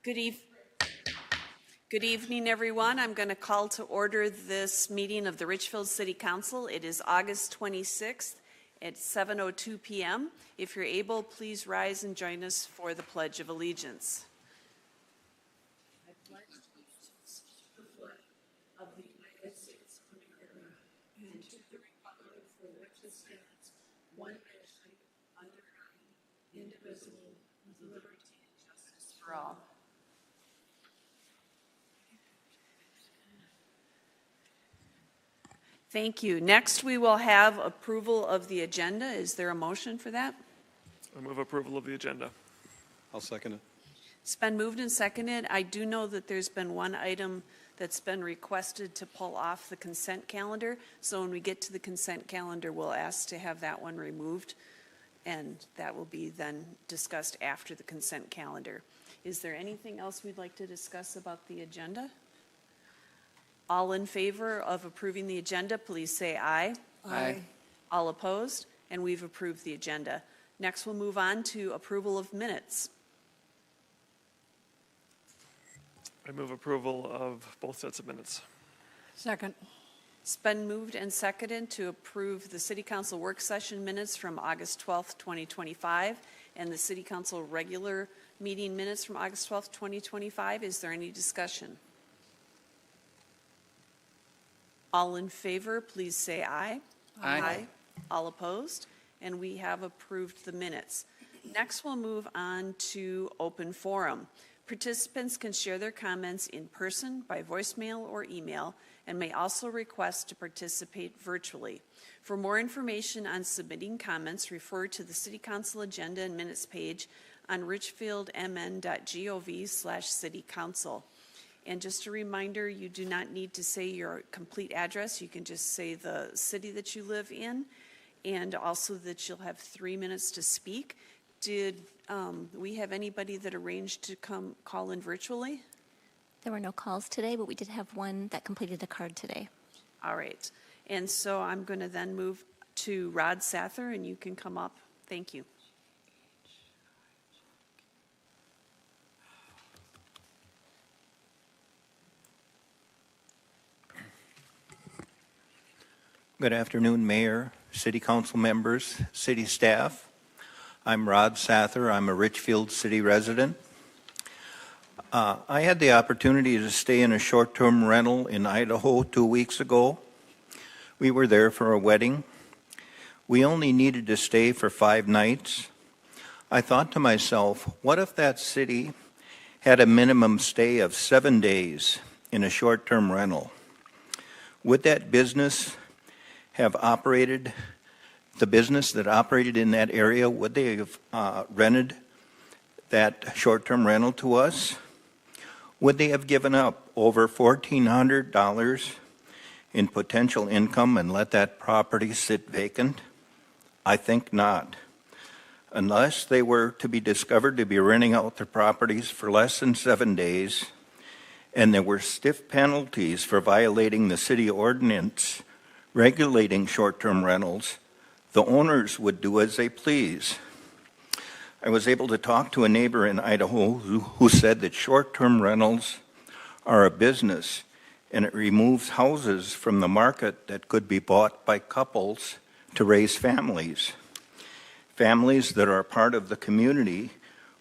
Good evening, everyone. I'm going to call to order this meeting of the Richfield City Council. It is August 26th at 7:02 p.m. If you're able, please rise and join us for the Pledge of Allegiance. I pledge allegiance to the flag of the United States of America and to the republic for which it stands, one nation, under God, indivisible, with liberty and justice for all. Thank you. Next, we will have approval of the agenda. Is there a motion for that? I move approval of the agenda. I'll second it. It's been moved and seconded. I do know that there's been one item that's been requested to pull off the consent calendar. So when we get to the consent calendar, we'll ask to have that one removed, and that will be then discussed after the consent calendar. Is there anything else we'd like to discuss about the agenda? All in favor of approving the agenda, please say aye. Aye. All opposed? And we've approved the agenda. Next, we'll move on to approval of minutes. I move approval of both sets of minutes. Second. It's been moved and seconded to approve the City Council work session minutes from August 12th, 2025, and the City Council regular meeting minutes from August 12th, 2025. Is there any discussion? All in favor, please say aye. Aye. All opposed? And we have approved the minutes. Next, we'll move on to open forum. Participants can share their comments in person, by voicemail, or email, and may also request to participate virtually. For more information on submitting comments, refer to the City Council agenda and minutes page on richfieldmn.gov/citycouncil. And just a reminder, you do not need to say your complete address. You can just say the city that you live in, and also that you'll have 3 minutes to speak. Did we have anybody that arranged to come call in virtually? There were no calls today, but we did have one that completed a card today. All right. And so I'm going to then move to Rod Sather, and you can come up. Thank you. Good afternoon, Mayor, City Council members, City staff. I'm Rod Sather. I'm a Richfield City resident. I had the opportunity to stay in a short-term rental in Idaho 2 weeks ago. We were there for a wedding. We only needed to stay for 5 nights. I thought to myself, what if that city had a minimum stay of 7 days in a short-term rental? Would that business have operated, the business that operated in that area, would they have rented that short-term rental to us? Would they have given up over $1,400 in potential income and let that property sit vacant? I think not. Unless they were to be discovered to be renting out their properties for less than 7 days, and there were stiff penalties for violating the city ordinance regulating short-term rentals, the owners would do as they please. I was able to talk to a neighbor in Idaho who said that short-term rentals are a business, and it removes houses from the market that could be bought by couples to raise families. Families that are part of the community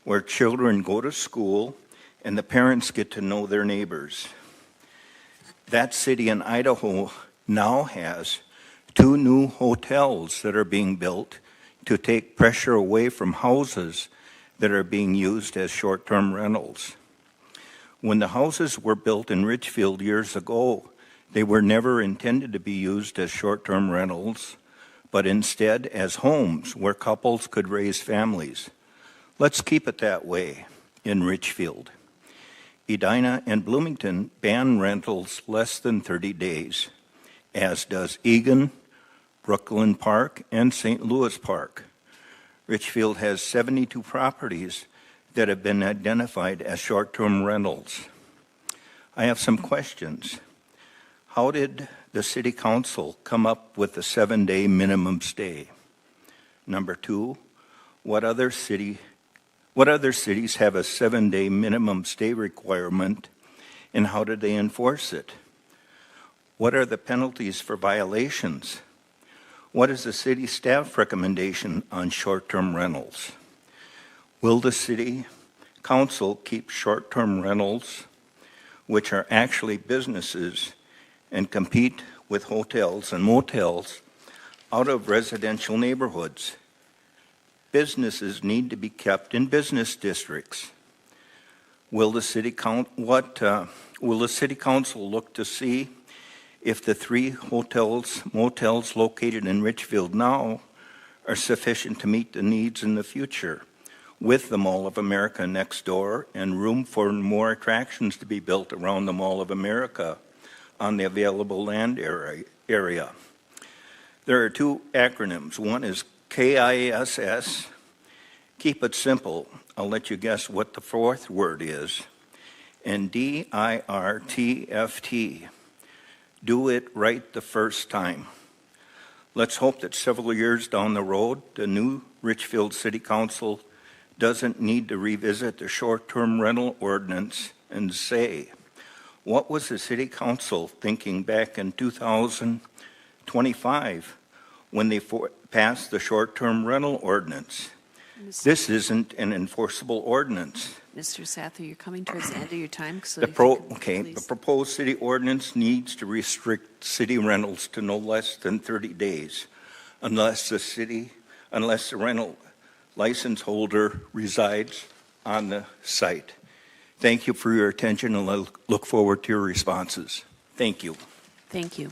where children go to school and the parents get to know their neighbors. That city in Idaho now has 2 new hotels that are being built to take pressure away from houses that are being used as short-term rentals. When the houses were built in Richfield years ago, they were never intended to be used as short-term rentals, but instead as homes where couples could raise families. Let's keep it that way in Richfield. Edina and Bloomington ban rentals less than 30 days. As does Eagan, Brooklyn Park, and St. Louis Park. Richfield has 72 properties that have been identified as short-term rentals. I have some questions. How did the City Council come up with the 7-day minimum stay? Number 2, what other city What other cities have a 7-day minimum stay requirement, and how do they enforce it? What are the penalties for violations? What is the city staff recommendation on short-term rentals? Will the city council keep short-term rentals, which are actually businesses, and compete with hotels and motels out of residential neighborhoods? Businesses need to be kept in business districts. Will the city council look to see if the 3 hotels, motels located in Richfield now are sufficient to meet the needs in the future, with the Mall of America next door and room for more attractions to be built around the Mall of America on the available land area? There are 2 acronyms. One is KISS. Keep it simple. I'll let you guess what the 4th word is. And DIRTFT. Do it right the first time. Let's hope that several years down the road, the new Richfield City Council doesn't need to revisit the short-term rental ordinance and say, what was the City Council thinking back in 2025 when they passed the short-term rental ordinance? This isn't an enforceable ordinance. Mr. Sather, you're coming towards the end of your time, so The if you could please- the proposed city ordinance needs to restrict city rentals to no less than 30 days unless the rental license holder resides on the site. Thank you for your attention, and I look forward to your responses. Thank you. Thank you.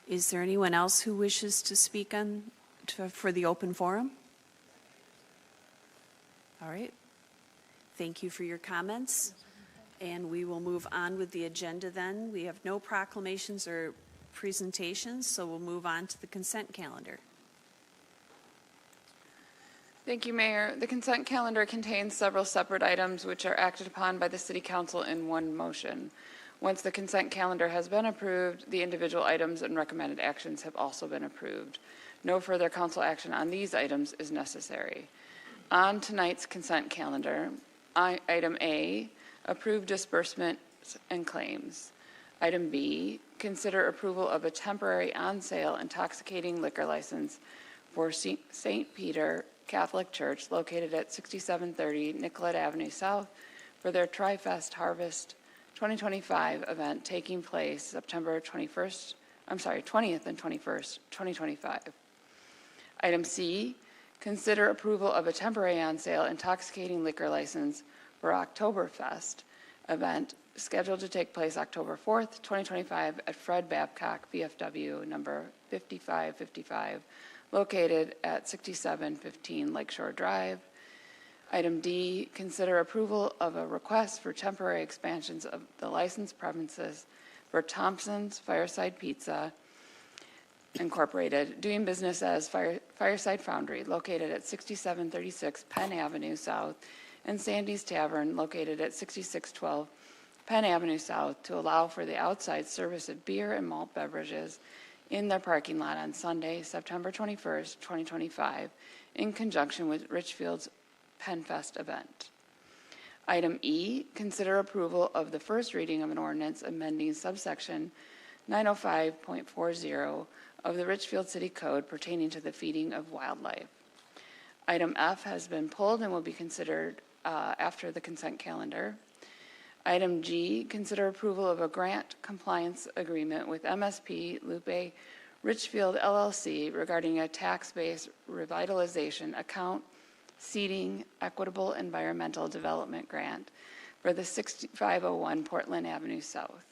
Is there anyone else who wishes to speak for the open forum? All right. Thank you for your comments. And we will move on with the agenda then. We have no proclamations or presentations, so we'll move on to the consent calendar. Thank you, Mayor. The consent calendar contains several separate items which are acted upon by the City Council in one motion. Once the consent calendar has been approved, the individual items and recommended actions have also been approved. No further council action on these items is necessary. On tonight's consent calendar, item A, approve disbursements and claims. Item B, consider approval of a temporary on-sale intoxicating liquor license for St. Peter Catholic Church located at 6730 Nicollet Avenue South for their Tri-Fest Harvest 2025 event taking place September 20th and 21st, 2025. Item C, consider approval of a temporary on-sale intoxicating liquor license for Oktoberfest event scheduled to take place October 4th, 2025 at Fred Babcock VFW number 5555 located at 6715 Lakeshore Drive. Item D, consider approval of a request for temporary expansions of the licensed premises for Thompson's Fireside Pizza Incorporated, doing business as Fireside Foundry, located at 6736 Penn Avenue South, and Sandy's Tavern, located at 6612 Penn Avenue South, to allow for the outside service of beer and malt beverages in their parking lot on Sunday, September 21st, 2025, in conjunction with Richfield's PennFest event. Item E, consider approval of the first reading of an ordinance amending subsection 905.40 of the Richfield City Code pertaining to the feeding of wildlife. Item F has been pulled and will be considered after the consent calendar. Item G, consider approval of a grant compliance agreement with MSP Lupe Richfield LLC regarding a tax-based revitalization account seeding equitable environmental development grant for the 6501 Portland Avenue South.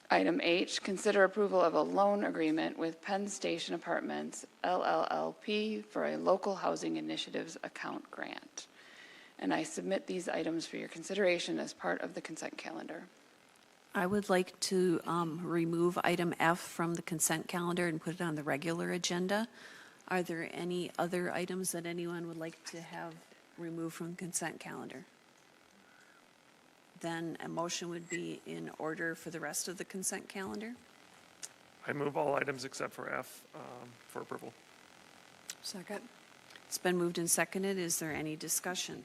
Item H, consider approval of a loan agreement with Penn Station Apartments LLLP for a local housing initiatives account grant. And I submit these items for your consideration as part of the consent calendar. I would like to remove item F from the consent calendar and put it on the regular agenda. Are there any other items that anyone would like to have removed from the consent calendar? Then a motion would be in order for the rest of the consent calendar. I move all items except for F for approval. Second. It's been moved and seconded. Is there any discussion?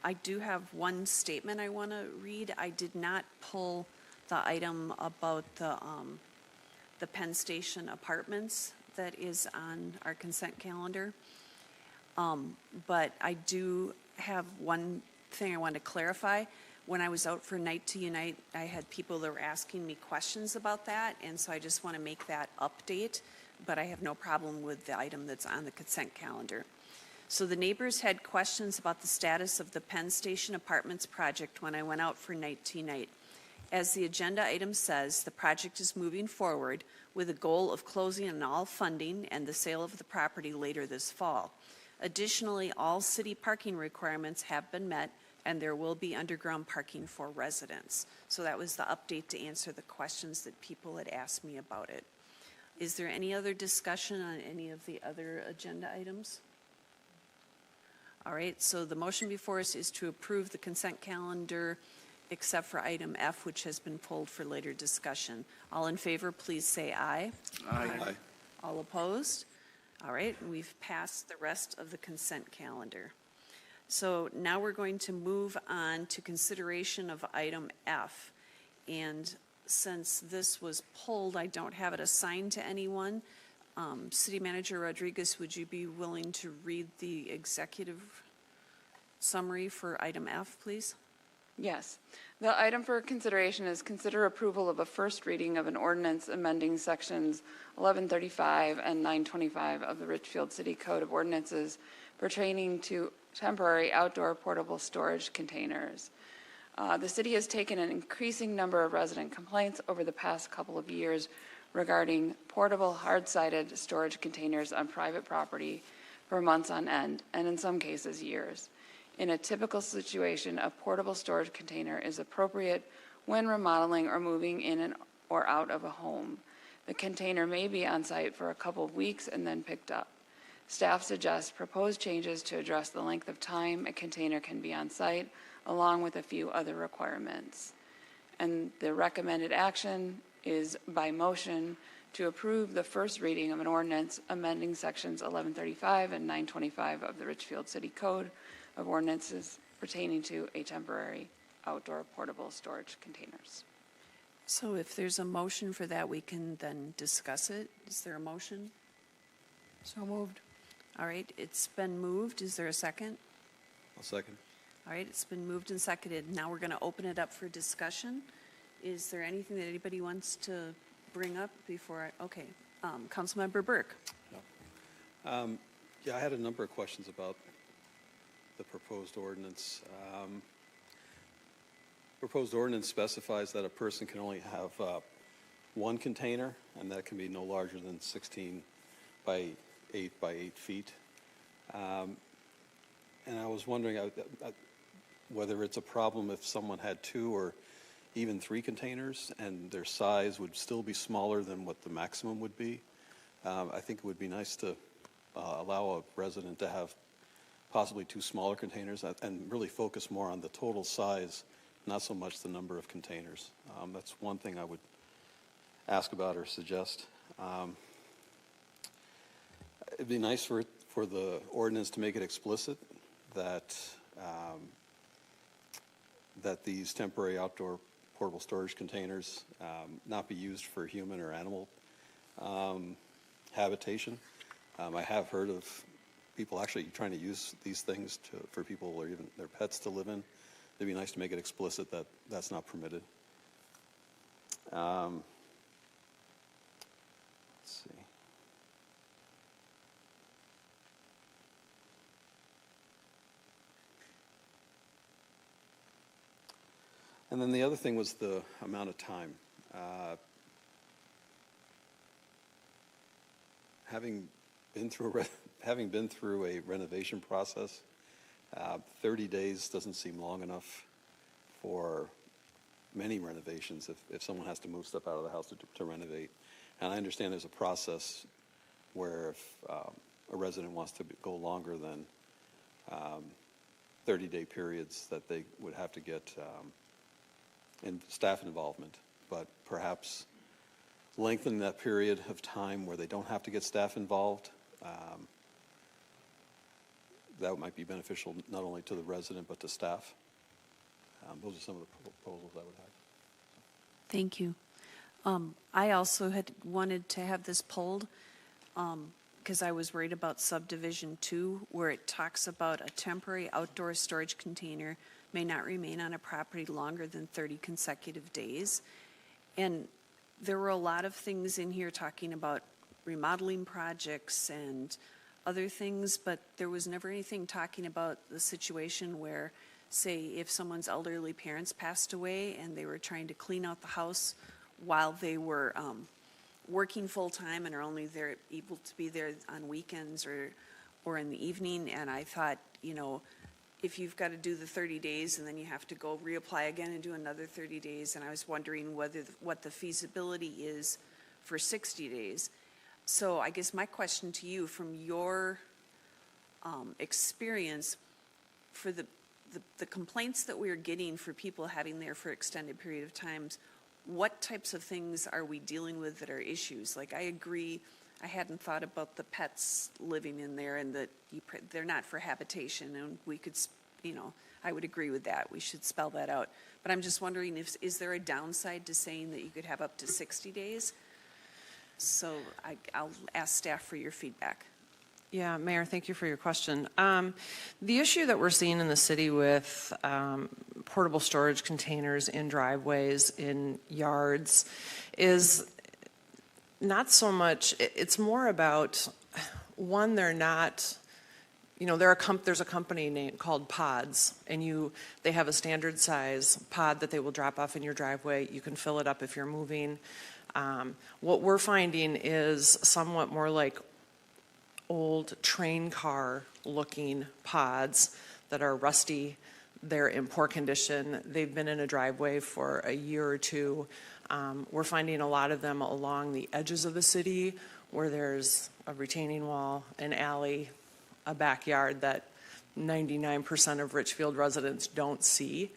I do have one statement I want to read. I did not pull the item about the Penn Station Apartments that is on our consent calendar. But I do have one thing I want to clarify. When I was out for Night to Unite, I had people that were asking me questions about that, and so I just want to make that update, but I have no problem with the item that's on the consent calendar. So the neighbors had questions about the status of the Penn Station Apartments project when I went out for Night to Unite. As the agenda item says, the project is moving forward with a goal of closing on all funding and the sale of the property later this fall. Additionally, all city parking requirements have been met, and there will be underground parking for residents. So that was the update to answer the questions that people had asked me about it. Is there any other discussion on any of the other agenda items? All right, so the motion before us is to approve the consent calendar except for item F, which has been pulled for later discussion. All in favor, please say aye. Aye. All opposed? All right, and we've passed the rest of the consent calendar. So now we're going to move on to consideration of item F. And since this was pulled, I don't have it assigned to anyone. City Manager Rodriguez, would you be willing to read the executive summary for item F, please? Yes. The item for consideration is consider approval of a first reading of an ordinance amending sections 1135 and 925 of the Richfield City Code of Ordinances pertaining to temporary outdoor portable storage containers. The city has taken an increasing number of resident complaints over the past couple of years regarding portable hard-sided storage containers on private property for months on end, and in some cases, years. In a typical situation, a portable storage container is appropriate when remodeling or moving in or out of a home. The container may be on site for a couple of weeks and then picked up. Staff suggests proposed changes to address the length of time a container can be on site, along with a few other requirements. And the recommended action is by motion to approve the first reading of an ordinance amending sections 1135 and 925 of the Richfield City Code of Ordinances pertaining to a temporary outdoor portable storage containers. So if there's a motion for that, we can then discuss it. Is there a motion? So moved. All right, it's been moved. Is there a second? I'll second. All right, it's been moved and seconded. Now we're going to open it up for discussion. Is there anything that anybody wants to bring up before I, okay. Councilmember Burke. Yeah, I had a number of questions about the proposed ordinance. Proposed ordinance specifies that a person can only have one container, and that can be no larger than 16 by 8 by 8 feet. And I was wondering whether it's a problem if someone had 2 or even 3 containers and their size would still be smaller than what the maximum would be. I think it would be nice to allow a resident to have possibly 2 smaller containers and really focus more on the total size, not so much the number of containers. That's one thing I would ask about or suggest. It'd be nice for the ordinance to make it explicit that that these temporary outdoor portable storage containers not be used for human or animal habitation. I have heard of people actually trying to use these things for people or even their pets to live in. It'd be nice to make it explicit that that's not permitted. Let's see. And then the other thing was the amount of time. Having been through a renovation process, 30 days doesn't seem long enough for many renovations if someone has to move stuff out of the house to renovate. And I understand there's a process where if a resident wants to go longer than 30-day periods, that they would have to get staff involvement, but perhaps lengthen that period of time where they don't have to get staff involved That might be beneficial not only to the resident but to staff. Those are some of the proposals I would have. Thank you. I also had wanted to have this pulled because I was worried about subdivision 2, where it talks about a temporary outdoor storage container may not remain on a property longer than 30 consecutive days. And there were a lot of things in here talking about remodeling projects and other things, but there was never anything talking about the situation where, say, if someone's elderly parents passed away and they were trying to clean out the house while they were working full-time and are only there, able to be there on weekends or in the evening. And I thought, you know, if you've got to do the 30 days and then you have to go reapply again and do another 30 days, and I was wondering what the feasibility is for 60 days. So I guess my question to you, from your experience, for the complaints that we're getting for people having there for extended period of times, what types of things are we dealing with that are issues? Like, I agree, I hadn't thought about the pets living in there and that they're not for habitation, and we could, you know, I would agree with that. We should spell that out. But I'm just wondering, is there a downside to saying that you could have up to 60 days? So I'll ask staff for your feedback. Yeah, Mayor, thank you for your question. The issue that we're seeing in the city with portable storage containers in driveways, in yards, is not so much, it's more about, one, they're not, you know, there's a company called Pods, and they have a standard size pod that they will drop off in your driveway. You can fill it up if you're moving. What we're finding is somewhat more like old train car looking pods that are rusty. They're in poor condition. They've been in a driveway for a year or two. We're finding a lot of them along the edges of the city where there's a retaining wall, an alley, a backyard that 99% of Richfield residents don't see.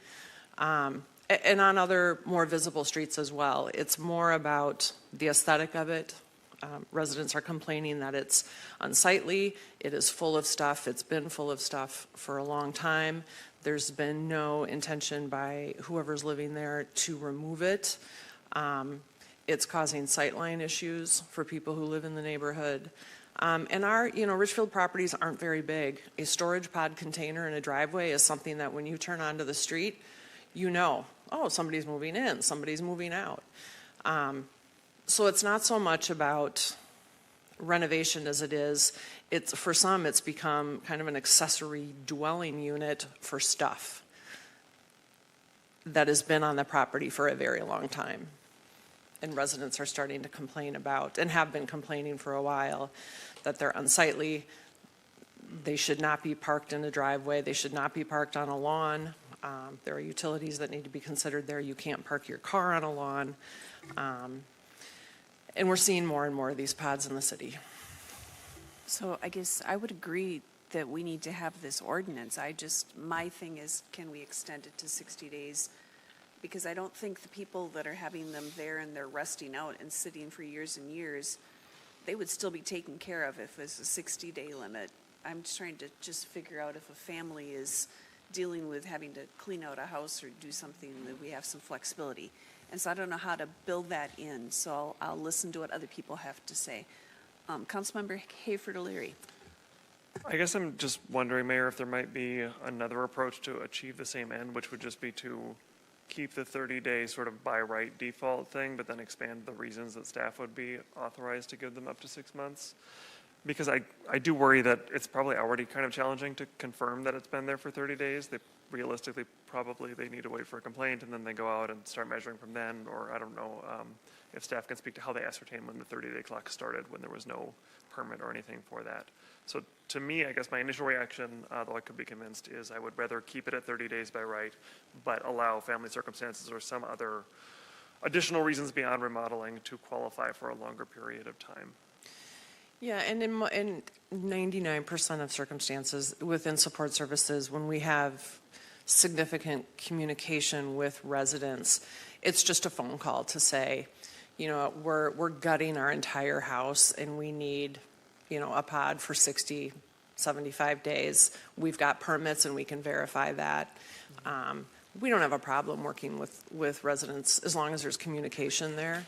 And on other more visible streets as well. It's more about the aesthetic of it. Residents are complaining that it's unsightly, it is full of stuff, it's been full of stuff for a long time. There's been no intention by whoever's living there to remove it. It's causing sightline issues for people who live in the neighborhood. And our, Richfield properties aren't very big. A storage pod container in a driveway is something that when you turn onto the street, you know, oh, somebody's moving in, somebody's moving out. So it's not so much about renovation as it is, for some, it's become kind of an accessory dwelling unit for stuff that has been on the property for a very long time. And residents are starting to complain about, and have been complaining for a while, that they're unsightly. They should not be parked in a driveway. They should not be parked on a lawn. There are utilities that need to be considered there. You can't park your car on a lawn. And we're seeing more and more of these pods in the city. So I guess I would agree that we need to have this ordinance. My thing is, can we extend it to 60 days? Because I don't think the people that are having them there and they're rusting out and sitting for years and years, they would still be taken care of if there's a 60-day limit. I'm just trying to figure out if a family is dealing with having to clean out a house or do something, that we have some flexibility. And so I don't know how to build that in, so I'll listen to what other people have to say. Councilmember Hayford-O'Leary. I guess I'm just wondering, Mayor, if there might be another approach to achieve the same end, which would just be to keep the 30-day sort of by right default thing, but then expand the reasons that staff would be authorized to give them up to 6 months. Because I do worry that it's probably already kind of challenging to confirm that it's been there for 30 days. Realistically, probably they need to wait for a complaint and then they go out and start measuring from then, or I don't know if staff can speak to how they ascertain when the 30-day clock started, when there was no permit or anything for that. So to me, I guess my initial reaction, though I could be convinced, is I would rather keep it at 30 days by right, but allow family circumstances or some other additional reasons beyond remodeling to qualify for a longer period of time. Yeah, and in 99% of circumstances within support services, when we have significant communication with residents, it's just a phone call to say, we're gutting our entire house and we need a pod for 60, 75 days. We've got permits and we can verify that. We don't have a problem working with residents as long as there's communication there.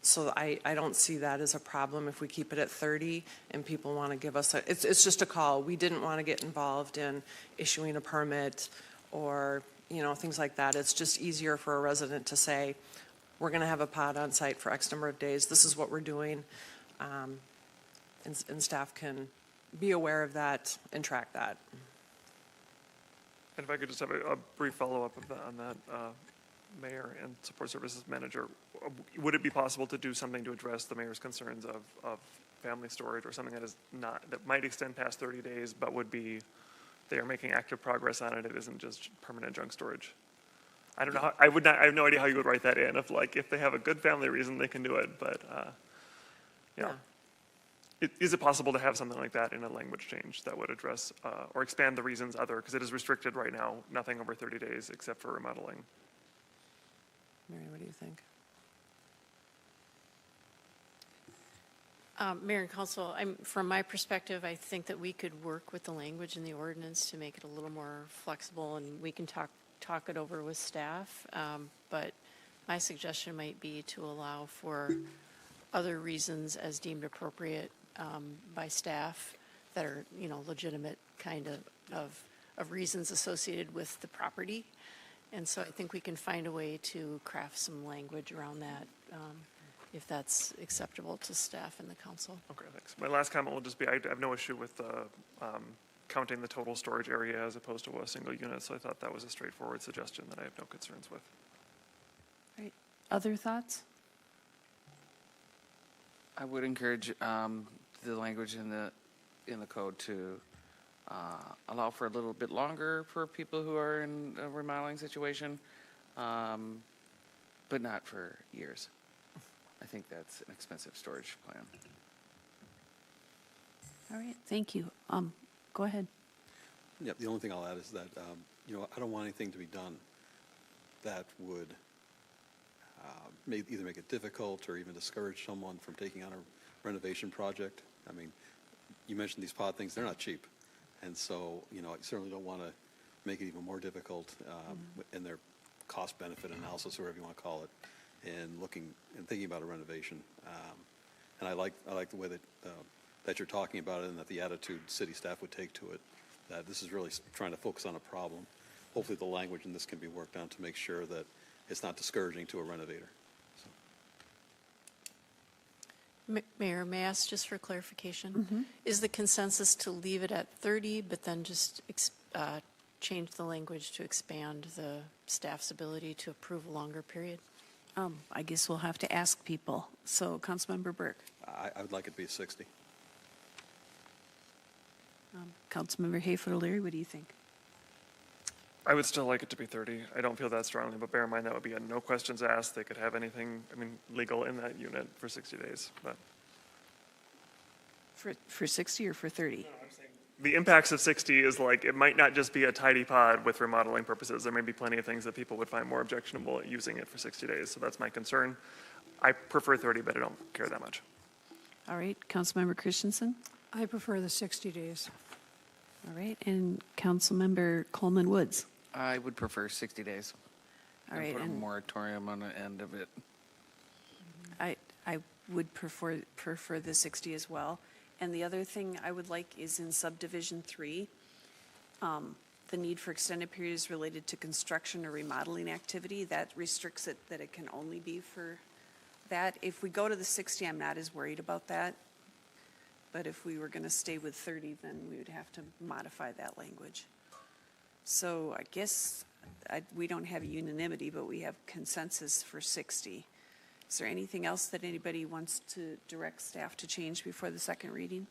So I don't see that as a problem if we keep it at 30 and people want to give us it's just a call. We didn't want to get involved in issuing a permit or, things like that. It's just easier for a resident to say, we're going to have a pod on site for X number of days. This is what we're doing. And staff can be aware of that and track that. And if I could just have a brief follow-up on that, Mayor and Support Services Manager, would it be possible to do something to address the mayor's concerns of family storage or something that might extend past 30 days, but would be, they are making active progress on it, it isn't just permanent junk storage? I don't know, I have no idea how you would write that in, if they have a good family reason, they can do it, but, yeah. Is it possible to have something like that in a language change that would address or expand the reasons because it is restricted right now, nothing over 30 days except for remodeling? Mary, what do you think? Mayor and Council, from my perspective, I think that we could work with the language in the ordinance to make it a little more flexible, and we can talk it over with staff. But my suggestion might be to allow for other reasons as deemed appropriate by staff that are, legitimate kind of reasons associated with the property. And so I think we can find a way to craft some language around that, if that's acceptable to staff and the council. Okay, thanks. My last comment will just be, I have no issue with counting the total storage area as opposed to a single unit, so I thought that was a straightforward suggestion that I have no concerns with. Right. Other thoughts? I would encourage the language in the code to allow for a little bit longer for people who are in a remodeling situation, but not for years. I think that's an expensive storage plan. All right, thank you. Go ahead. Yeah, the only thing I'll add is that, I don't want anything to be done that would either make it difficult or even discourage someone from taking on a renovation project. I mean, you mentioned these pod things, they're not cheap. And so, I certainly don't want to make it even more difficult in their cost-benefit analysis, or whatever you want to call it, and thinking about a renovation. And I like the way that you're talking about it and that the attitude city staff would take to it, that this is really trying to focus on a problem. Hopefully the language in this can be worked on to make sure that it's not discouraging to a renovator. Mayor, may I ask just for clarification? Is the consensus to leave it at 30, but then just change the language to expand the staff's ability to approve a longer period? I guess we'll have to ask people. So, Councilmember Burke. I would like it to be 60. Councilmember Hayfoot-O'Leary, what do you think? I would still like it to be 30. I don't feel that strongly, but bear in mind that would be a no questions asked. They could have anything, legal in that unit for 60 days. But For 60 or for 30? the impacts of 60 is it might not just be a tidy pod with remodeling purposes. There may be plenty of things that people would find more objectionable at using it for 60 days. So that's my concern. I prefer 30, but I don't care that much. All right, Councilmember Christensen? I prefer the 60 days. All right, and Councilmember Coleman Woods? I would prefer 60 days. All right, Put a and moratorium on the end of it. I would prefer the 60 as well. And the other thing I would like is in subdivision 3, the need for extended periods related to construction or remodeling activity. That restricts it that it can only be for that. If we go to the 60, I'm not as worried about that. But if we were going to stay with 30, then we would have to modify that language. So I guess we don't have unanimity, but we have consensus for 60. Is there anything else that anybody wants to direct staff to change before the second reading?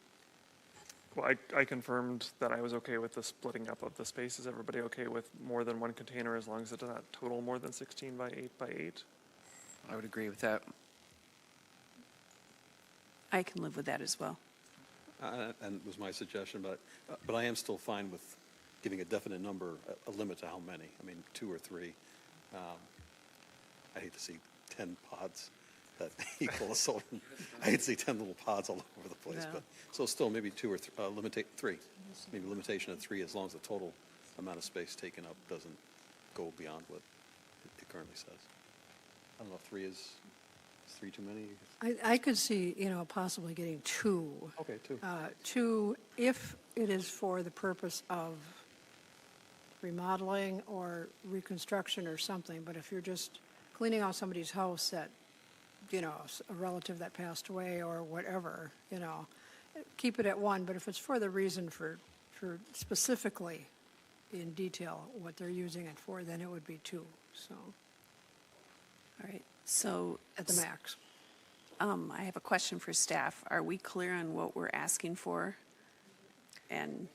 Well, I confirmed that I was okay with the splitting up of the space. Is everybody okay with more than one container as long as it does not total more than 16 by 8 by 8? I would agree with that. I can live with that as well. And it was my suggestion, but I am still fine with giving a definite number, a limit to how many. 2 or 3. I hate to see 10 pods that equal. So I'd say 10 little pods all over the place, Yeah. but, so still maybe three. Maybe limitation of 3, as long as the total amount of space taken up doesn't go beyond what it currently says. I don't know if 3 is 3 too many? I could see, possibly getting 2. Okay, 2. 2, if it is for the purpose of remodeling or reconstruction or something, but if you're just cleaning out somebody's house that, a relative that passed away or whatever, keep it at 1, but if it's for the reason for specifically in detail what they're using it for, then it would be 2, so, All right, so. at the max. I have a question for staff. Are we clear on what we're asking for? And,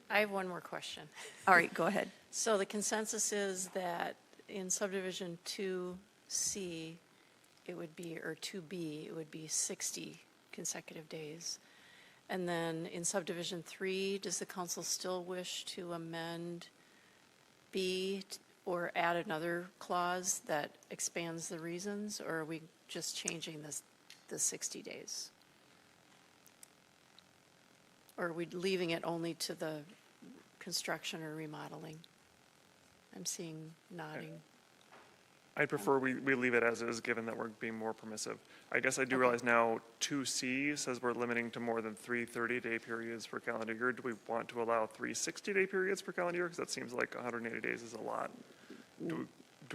I have one more question. all right, go ahead. So the consensus is that in subdivision 2C, it would be, or 2B, it would be 60 consecutive days. And then in subdivision 3, does the council still wish to amend B or add another clause that expands the reasons, or are we just changing the 60 days? Or are we leaving it only to the construction or remodeling? I'm seeing nodding. I'd prefer we leave it as is, given that we're being more permissive. I guess I do realize now 2C says we're limiting to more than 3 30-day periods per calendar year. Do we want to allow 3 60-day periods per calendar year? Because that seems like 180 days is a lot. Do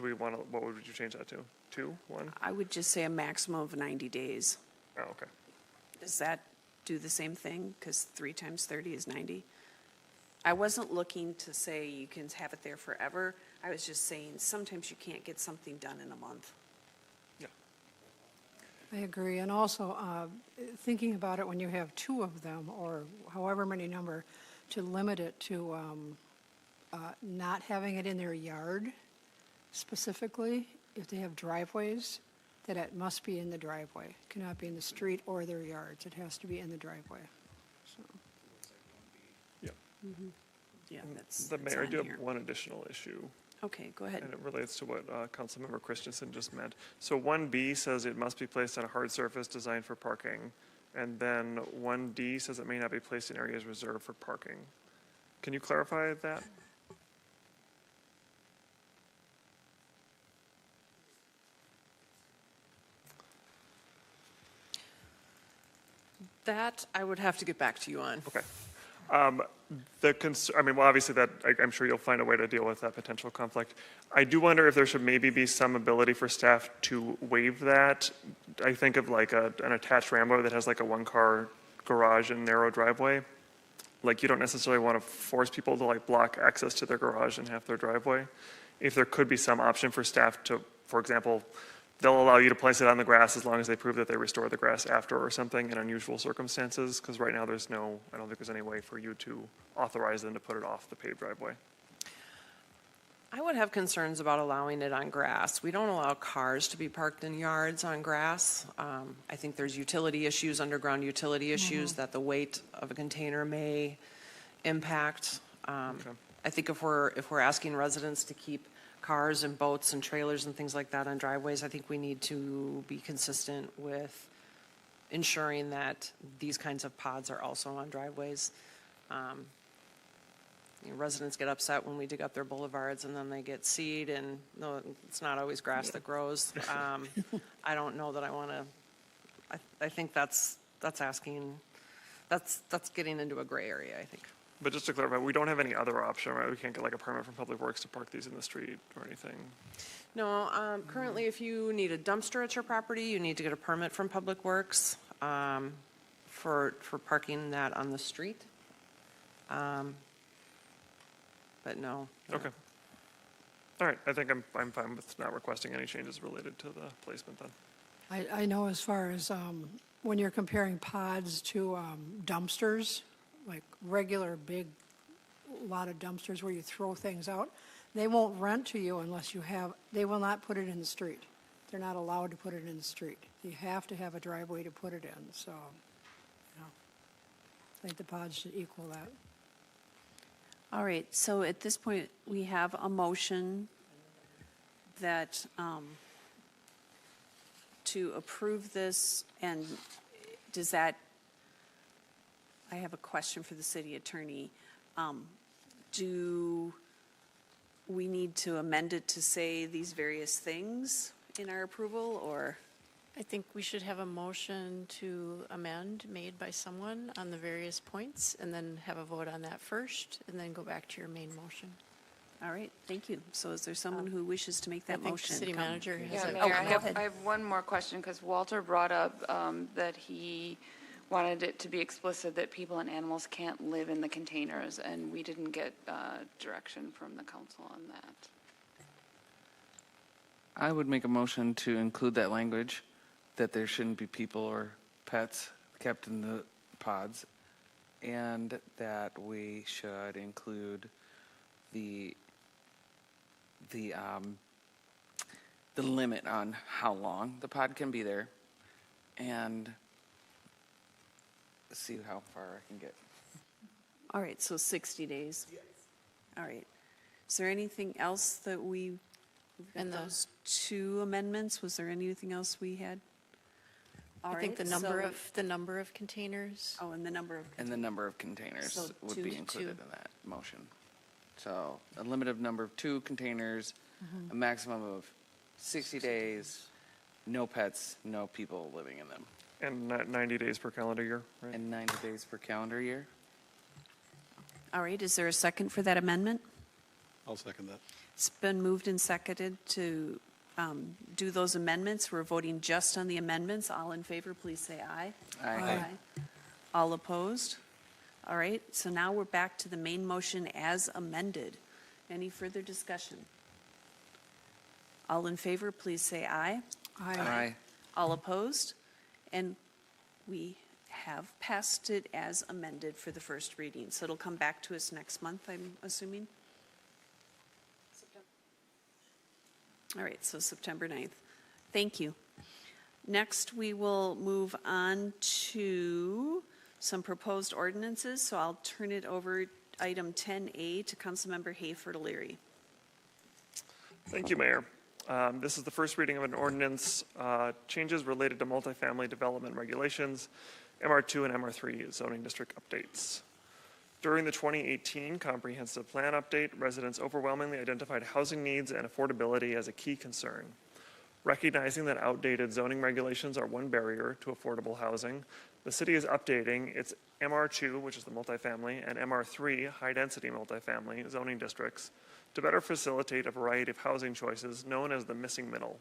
we want to, what would you change that to? 2, 1? I would just say a maximum of 90 days. Oh, okay. Does that do the same thing? Because 3 times 30 is 90? I wasn't looking to say you can have it there forever. I was just saying sometimes you can't get something done in a month. Yeah. I agree, and also thinking about it when you have 2 of them, or however many number, to limit it to not having it in their yard specifically. If they have driveways, that it must be in the driveway. It cannot be in the street or their yards. It has to be in the driveway. So, Yeah. Yeah, that's. The that's mayor, I on do here. have one additional issue, Okay, go ahead. and it relates to what Councilmember Christensen just meant. So 1B says it must be placed on a hard surface designed for parking, and then 1D says it may not be placed in areas reserved for parking. Can you clarify that? That I would have to get back to you on. Okay. I mean, well, obviously that, I'm sure you'll find a way to deal with that potential conflict. I do wonder if there should maybe be some ability for staff to waive that. I think of like an attached Rambo that has like a 1-car garage and narrow driveway. Like, you don't necessarily want to force people to like block access to their garage and half their driveway. If there could be some option for staff to, for example, they'll allow you to place it on the grass as long as they prove that they restore the grass after or something in unusual circumstances, because right now I don't think there's any way for you to authorize them to put it off the paved driveway. I would have concerns about allowing it on grass. We don't allow cars to be parked in yards on grass. I think there's utility issues, underground utility issues that the weight of a container may impact. Okay. I think if we're asking residents to keep cars and boats and trailers and things like that on driveways, I think we need to be consistent with ensuring that these kinds of pods are also on driveways. Residents get upset when we dig up their boulevards and then they get seed, and no, it's not always grass that grows. I don't know that I want to, I think that's getting into a gray area, I think. But just to clarify, we don't have any other option, right? We can't get like a permit from Public Works to park these in the street or anything. No, currently, if you need a dumpster at your property, you need to get a permit from Public Works for parking that on the street. But no. Okay. All right, I think I'm fine with not requesting any changes related to the placement then. I know as far as when you're comparing pods to dumpsters, like regular big lot of dumpsters where you throw things out, they won't rent to you unless they will not put it in the street. They're not allowed to put it in the street. You have to have a driveway to put it in, so, I think the pods should equal that. All right, so at this point, we have a motion that, to approve this, and does that, I have a question for the city attorney. Do we need to amend it to say these various things in our approval, or? I think we should have a motion to amend made by someone on the various points, and then have a vote on that first, and then go back to your main motion. All right, thank you. So is there someone who wishes to make I that think motion? city Come. manager has Yeah, a. Mayor, go ahead. I have one more question, because Walter brought up that he wanted it to be explicit that people and animals can't live in the containers, and we didn't get direction from the council on that. I would make a motion to include that language, that there shouldn't be people or pets kept in the pods, and that we should include the limit on how long the pod can be there, and see how far I can get. All right, so 60 days. Yes. All right. Is there anything else that we've got And those two amendments? Was there anything else we had? All I think the right, number so- of, the number of containers. Oh, and the number of. And the number of containers So would two be to included two. in that motion. So a limited number of 2 containers, a maximum of 60 days, no pets, no people living in them, And 90 days per calendar year, right? and 90 days per calendar year. All right, is there a second for that amendment? I'll second that. It's been moved and seconded to do those amendments. We're voting just on the amendments. All in favor, please say aye. Aye. All opposed? All right, so now we're back to the main motion as amended. Any further discussion? All in favor, please say aye. Aye. All opposed? And we have passed it as amended for the first reading. So it'll come back to us next month, I'm assuming? All right, so September 9th. Thank you. Next, we will move on to some proposed ordinances. So I'll turn it over, item 10A, to Councilmember Hayford Leary. Thank you, Mayor. This is the first reading of an ordinance, changes related to multifamily development regulations, MR2 and MR3 zoning district updates. During the 2018 comprehensive plan update, residents overwhelmingly identified housing needs and affordability as a key concern. Recognizing that outdated zoning regulations are one barrier to affordable housing, the city is updating its MR2, which is the multifamily, and MR3, high-density multifamily zoning districts to better facilitate a variety of housing choices known as the missing middle.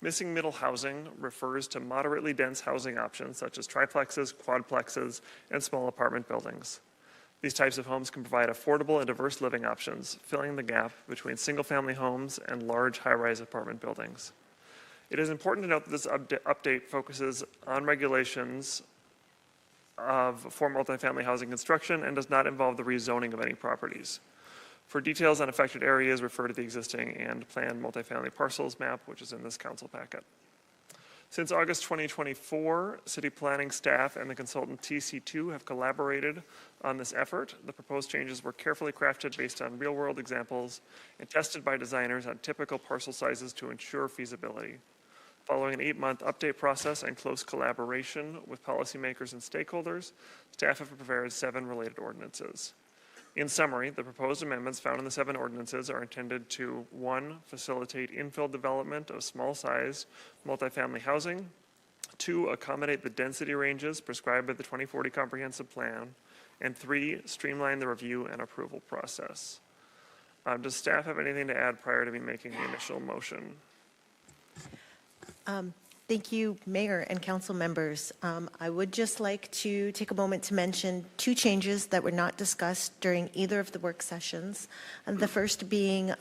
Missing middle housing refers to moderately dense housing options such as triplexes, quadplexes, and small apartment buildings. These types of homes can provide affordable and diverse living options, filling the gap between single-family homes and large high-rise apartment buildings. It is important to note that this update focuses on regulations for multifamily housing construction and does not involve the rezoning of any properties. For details on affected areas, refer to the existing and planned multifamily parcels map, which is in this council packet. Since August 2024, city planning staff and the consultant TC2 have collaborated on this effort. The proposed changes were carefully crafted based on real-world examples and tested by designers on typical parcel sizes to ensure feasibility. Following an 8-month update process and close collaboration with policymakers and stakeholders, staff have prepared 7 related ordinances. In summary, the proposed amendments found in the 7 ordinances are intended to, 1, facilitate infill development of small-sized multifamily housing, 2, accommodate the density ranges prescribed by the 2040 Comprehensive Plan, and 3, streamline the review and approval process. Does staff have anything to add prior to me making the initial motion? Thank you, Mayor and council members. I would just like to take a moment to mention 2 changes that were not discussed during either of the work sessions. And the first being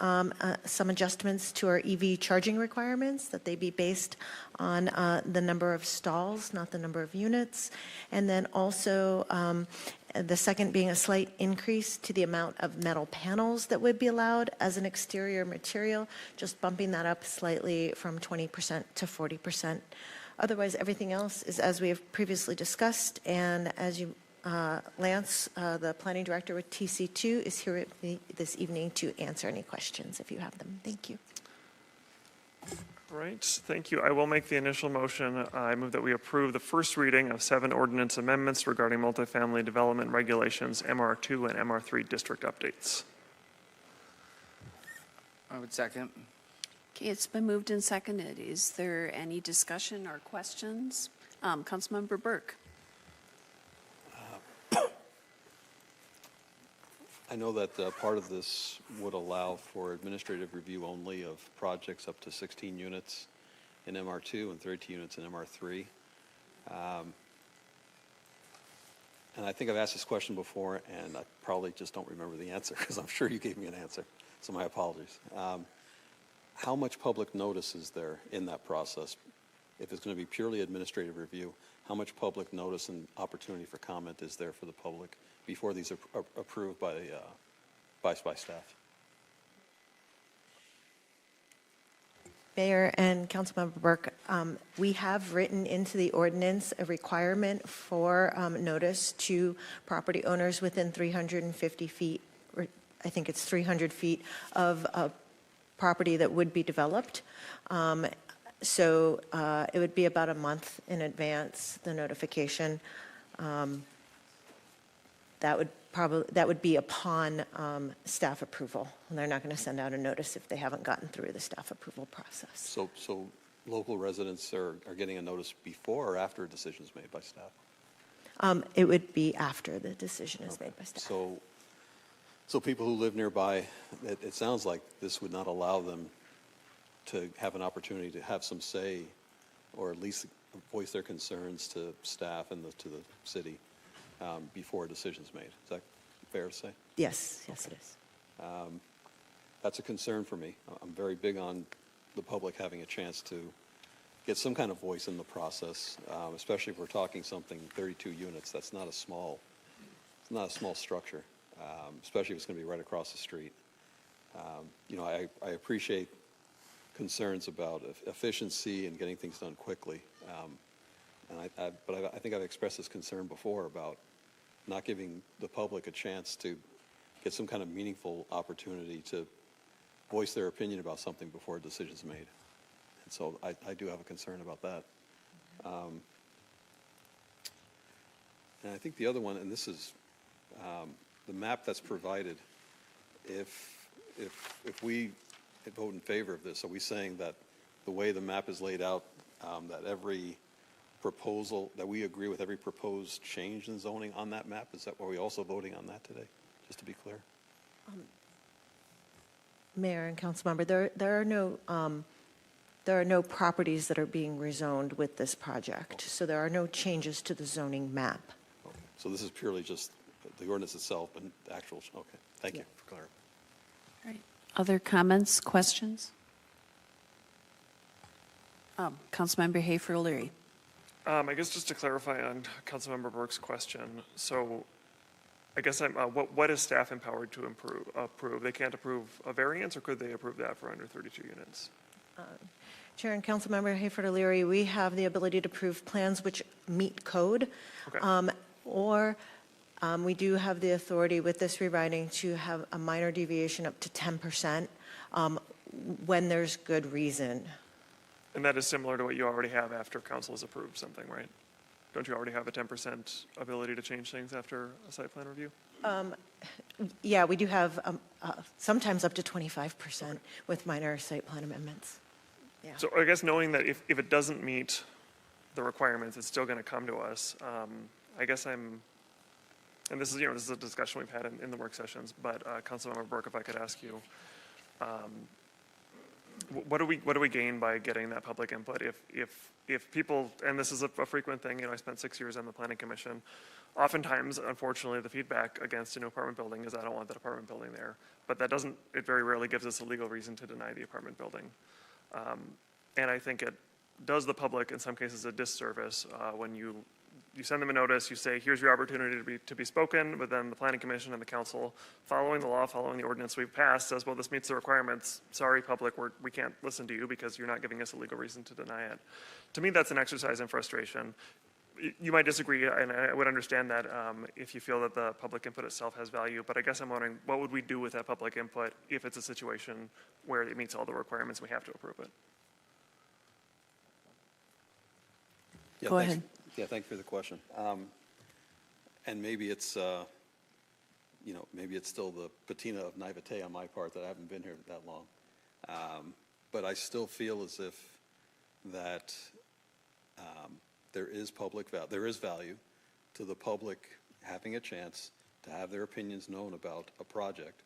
some adjustments to our EV charging requirements, that they be based on the number of stalls, not the number of units. And then also the second being a slight increase to the amount of metal panels that would be allowed as an exterior material, just bumping that up slightly from 20% to 40%. Otherwise, everything else is as we have previously discussed, and as you, Lance, the planning director with TC2, is here with me this evening to answer any questions if you have them. Thank you. All right, thank you. I will make the initial motion. I move that we approve the first reading of 7 ordinance amendments regarding multifamily development regulations, MR2 and MR3 district updates. I would second. Okay, it's been moved and seconded. Is there any discussion or questions? Councilmember Burke. I know that part of this would allow for administrative review only of projects up to 16 units in MR2 and 32 units in MR3. And I think I've asked this question before, and I probably just don't remember the answer, because I'm sure you gave me an answer, so my apologies. How much public notice is there in that process? If it's going to be purely administrative review, how much public notice and opportunity for comment is there for the public before these are approved by staff? Mayor and Councilmember Burke, we have written into the ordinance a requirement for notice to property owners within 350 feet, or I think it's 300 feet of a property that would be developed. So it would be about a month in advance, the notification. That would be upon staff approval. And they're not going to send out a notice if they haven't gotten through the staff approval process. So local residents are getting a notice before or after a decision is made by staff? It would be after the decision is made by staff. So people who live nearby, it sounds like this would not allow them to have an opportunity to have some say, or at least voice their concerns to staff and to the city before a decision's made. Is that fair to say? Yes, it is. That's a concern for me. I'm very big on the public having a chance to get some kind of voice in the process, especially if we're talking something 32 units. That's not a small structure, especially if it's going to be right across the street. I appreciate concerns about efficiency and getting things done quickly. But I think I've expressed this concern before about not giving the public a chance to get some kind of meaningful opportunity to voice their opinion about something before a decision's made. And so I do have a concern about that. And I think the other one, and this is the map that's provided, if we vote in favor of this, are we saying that the way the map is laid out, that every proposal, that we agree with every proposed change in zoning on that map? Are we also voting on that today, just to be clear? Mayor and Councilmember, there are no properties that are being rezoned with this project, so there are no changes to the zoning map. Okay. So this is purely just the ordinance itself, but the actual, okay, thank you for clarifying. All right. Other comments, questions? Councilmember Hayford O'Leary. I guess just to clarify on Councilmember Burke's question, so I guess what is staff empowered to approve? They can't approve a variance, or could they approve that for under 32 units? Chair and Councilmember Hayford O'Leary, we have the ability to approve plans which meet code. Okay. We do have the authority with this rewriting to have a minor deviation up to 10% when there's good reason. And that is similar to what you already have after council has approved something, right? Don't you already have a 10% ability to change things after a site plan review? Yeah, we do have sometimes up to 25% with minor site plan amendments. Yeah. So I guess knowing that if it doesn't meet the requirements, it's still going to come to us. I guess and this is a discussion we've had in the work sessions, but Councilmember Burke, if I could ask you, what do we gain by getting that public input? If people, and this is a frequent thing, I spent 6 years on the planning commission. Oftentimes, unfortunately, the feedback against a new apartment building is I don't want that apartment building there. But it very rarely gives us a legal reason to deny the apartment building. And I think it does the public, in some cases, a disservice when you send them a notice, you say, here's your opportunity to be spoken, but then the planning commission and the council, following the law, following the ordinance we've passed, says, well, this meets the requirements. Sorry, public, we can't listen to you because you're not giving us a legal reason to deny it. To me, that's an exercise in frustration. You might disagree, and I would understand that if you feel that the public input itself has value, but I guess I'm wondering, what would we do with that public input if it's a situation where it meets all the requirements and we have to approve it? Yeah, Go thanks. ahead. Yeah, thank you for the question. And maybe it's, maybe it's still the patina of naivete on my part that I haven't been here that long. But I still feel as if that there is there is value to the public having a chance to have their opinions known about a project,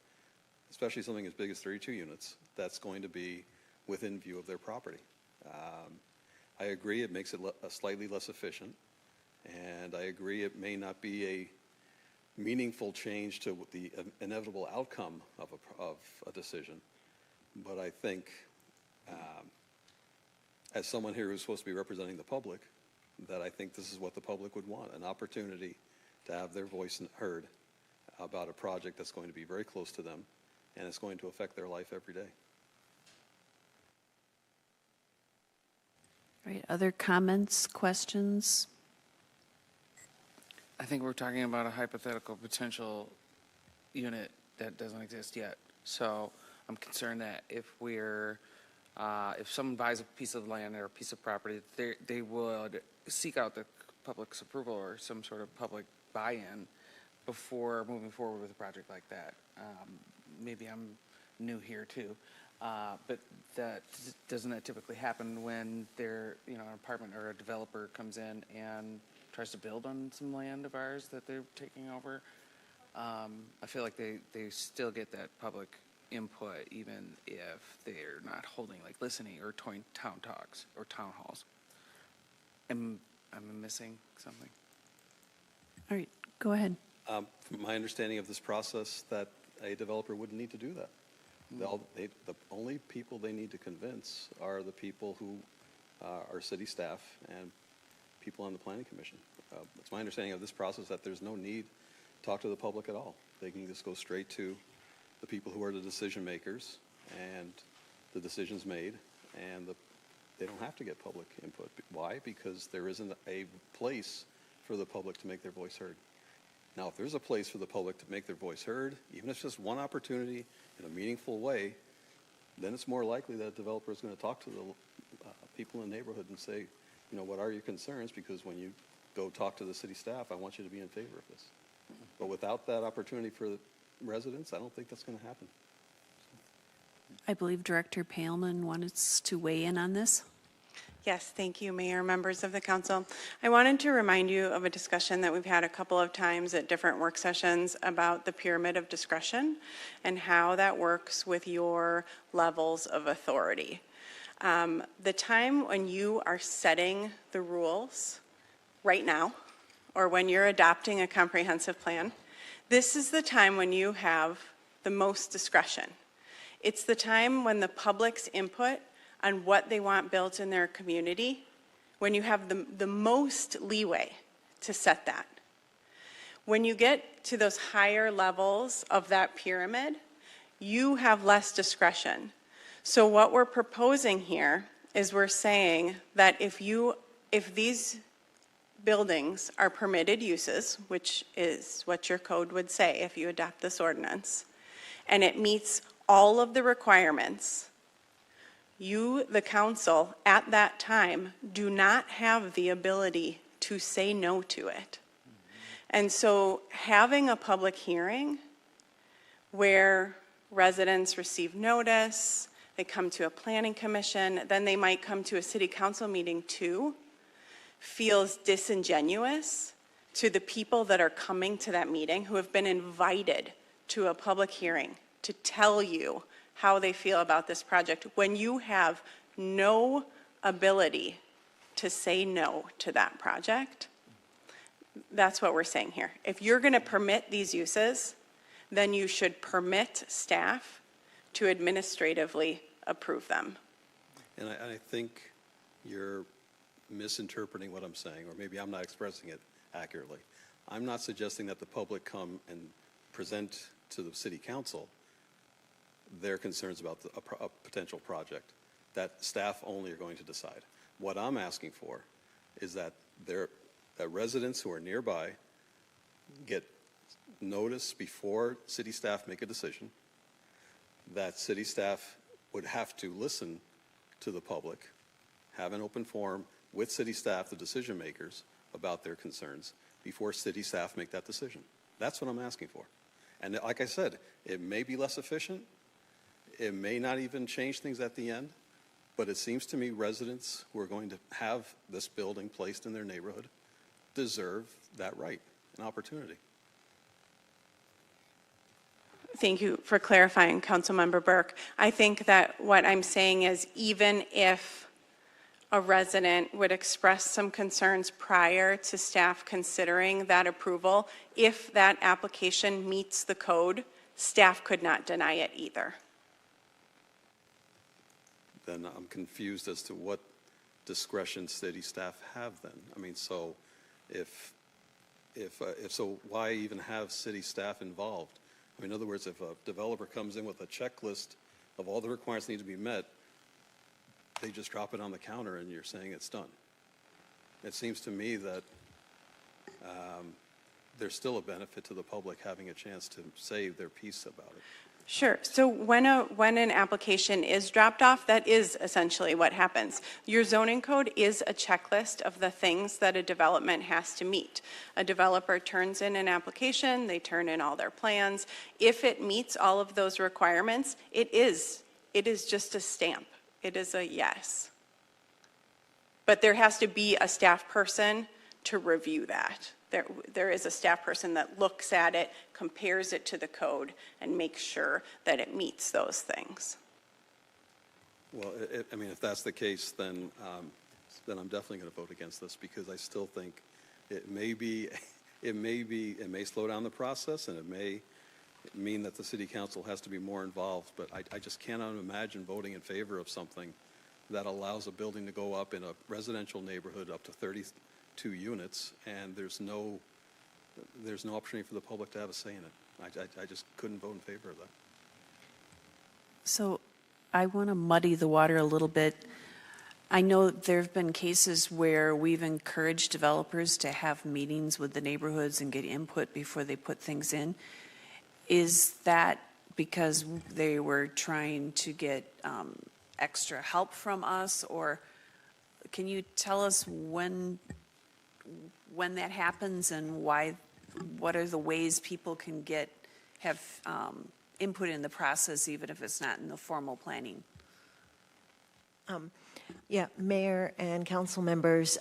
especially something as big as 32 units, that's going to be within view of their property. I agree it makes it slightly less efficient, and I agree it may not be a meaningful change to the inevitable outcome of a decision. But I think, as someone here who's supposed to be representing the public, that I think this is what the public would want, an opportunity to have their voice heard about a project that's going to be very close to them, and it's going to affect their life every day. All right, other comments, questions? I think we're talking about a hypothetical potential unit that doesn't exist yet. So I'm concerned that if someone buys a piece of land or a piece of property, they would seek out the public's approval or some sort of public buy-in before moving forward with a project like that. Maybe I'm new here too, but doesn't that typically happen when an apartment or a developer comes in and tries to build on some land of ours that they're taking over? I feel like they still get that public input even if they're not holding listening or town talks or town halls. Am I missing something? All right, go ahead. From my understanding of this process, that a developer wouldn't need to do that. The only people they need to convince are the people who are city staff and people on the planning commission. It's my understanding of this process that there's no need to talk to the public at all. They can just go straight to the people who are the decision makers and the decisions made, and they don't have to get public input. Why? Because there isn't a place for the public to make their voice heard. Now, if there's a place for the public to make their voice heard, even if it's just one opportunity in a meaningful way, then it's more likely that a developer is going to talk to the people in the neighborhood and say, what are your concerns? Because when you go talk to the city staff, I want you to be in favor of this. But without that opportunity for the residents, I don't think that's going to happen. I believe Director Paleman wanted us to weigh in on this. Yes, thank you, Mayor, members of the council. I wanted to remind you of a discussion that we've had a couple of times at different work sessions about the pyramid of discretion and how that works with your levels of authority. The time when you are setting the rules right now, or when you're adopting a comprehensive plan, this is the time when you have the most discretion. It's the time when the public's input on what they want built in their community, when you have the most leeway to set that. When you get to those higher levels of that pyramid, you have less discretion. So what we're proposing here is we're saying that if these buildings are permitted uses, which is what your code would say if you adopt this ordinance, and it meets all of the requirements, you, the council, at that time, do not have the ability to say no to it. And so having a public hearing where residents receive notice, they come to a planning commission, then they might come to a city council meeting too, feels disingenuous to the people that are coming to that meeting who have been invited to a public hearing to tell you how they feel about this project when you have no ability to say no to that project. That's what we're saying here. If you're going to permit these uses, then you should permit staff to administratively approve them. And I think you're misinterpreting what I'm saying, or maybe I'm not expressing it accurately. I'm not suggesting that the public come and present to the city council their concerns about a potential project. That staff only are going to decide. What I'm asking for is that residents who are nearby get notice before city staff make a decision, that city staff would have to listen to the public, have an open forum, with city staff, the decision makers, about their concerns before city staff make that decision. That's what I'm asking for. And like I said, it may be less efficient. It may not even change things at the end, but it seems to me residents who are going to have this building placed in their neighborhood deserve that right and opportunity. Thank you for clarifying, Councilmember Burke. I think that what I'm saying is even if a resident would express some concerns prior to staff considering that approval, if that application meets the code, staff could not deny it either. Then I'm confused as to what discretion city staff have then. I mean, so if so, why even have city staff involved? I mean, in other words, if a developer comes in with a checklist of all the requirements that need to be met, they just drop it on the counter and you're saying it's done. It seems to me that there's still a benefit to the public having a chance to say their piece about it. Sure. So when an application is dropped off, that is essentially what happens. Your zoning code is a checklist of the things that a development has to meet. A developer turns in an application, they turn in all their plans. If it meets all of those requirements, it is just a stamp. It is a yes. But there has to be a staff person to review that. There is a staff person that looks at it, compares it to the code, and makes sure that it meets those things. Well, I mean, if that's the case, then I'm definitely going to vote against this because I still think it may slow down the process and it may mean that the city council has to be more involved, but I just cannot imagine voting in favor of something that allows a building to go up in a residential neighborhood up to 32 units, and there's no opportunity for the public to have a say in it. I just couldn't vote in favor of that. So I want to muddy the water a little bit. I know there have been cases where we've encouraged developers to have meetings with the neighborhoods and get input before they put things in. Is that because they were trying to get extra help from us, or can you tell us when that happens and what are the ways people can have input in the process, even if it's not in the formal planning? Yeah, Mayor and council members,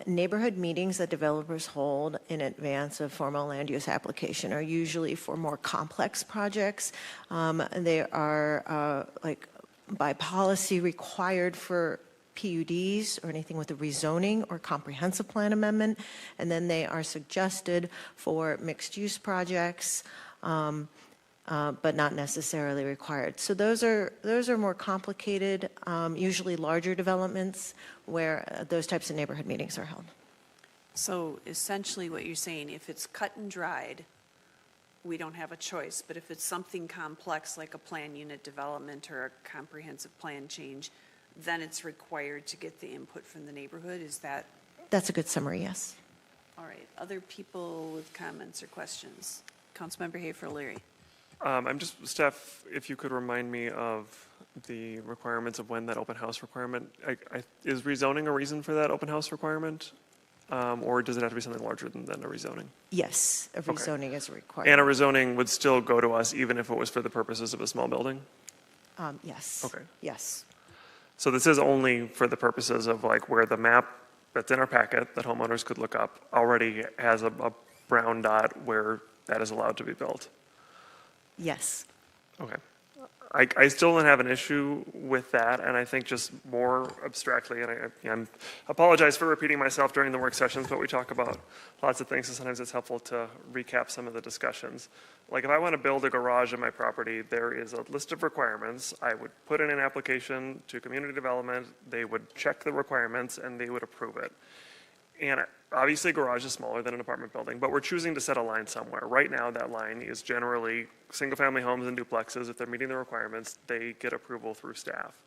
neighborhood meetings that developers hold in advance of formal land use application are usually for more complex projects. They are like by policy required for PUDs or anything with a rezoning or comprehensive plan amendment, and then they are suggested for mixed-use projects, but not necessarily required. So those are more complicated, usually larger developments where those types of neighborhood meetings are held. So essentially what you're saying, if it's cut and dried, we don't have a choice, but if it's something complex like a plan unit development or a comprehensive plan change, then it's required to get the input from the neighborhood. Is that? That's a good summary, yes. All right. Other people with comments or questions? Councilmember Hafer-O'Leary. I'm just, Steph, if you could remind me of the requirements of when that open house requirement, is rezoning a reason for that open house requirement? Or does it have to be something larger than a rezoning? Yes, a rezoning is required. And a rezoning would still go to us even if it was for the purposes of a small building? Yes. Okay. Yes. So this is only for the purposes of like where the map that's in our packet that homeowners could look up already has a brown dot where that is allowed to be built? Yes. Okay. I still don't have an issue with that, and I think just more abstractly, and I apologize for repeating myself during the work sessions, but we talk about lots of things, and sometimes it's helpful to recap some of the discussions. Like if I want to build a garage on my property, there is a list of requirements. I would put in an application to community development, they would check the requirements, and they would approve it. And obviously, a garage is smaller than an apartment building, but we're choosing to set a line somewhere. Right now, that line is generally single-family homes and duplexes. If they're meeting the requirements, they get approval through staff.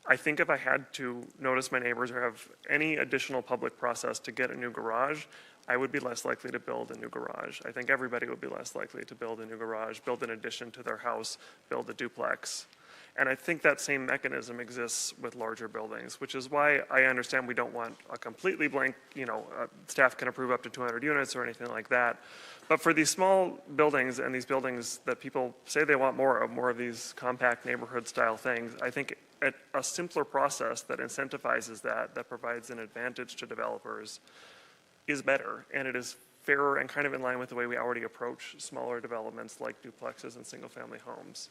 I think if I had to notice my neighbors or have any additional public process to get a new garage, I would be less likely to build a new garage. I think everybody would be less likely to build a new garage, build an addition to their house, build a duplex. And I think that same mechanism exists with larger buildings, which is why I understand we don't want a completely blank, staff can approve up to 200 units or anything like that. But for these small buildings and these buildings that people say they want more of these compact neighborhood style things, I think a simpler process that incentivizes that provides an advantage to developers is better. And it is fairer and kind of in line with the way we already approach smaller developments like duplexes and single-family homes.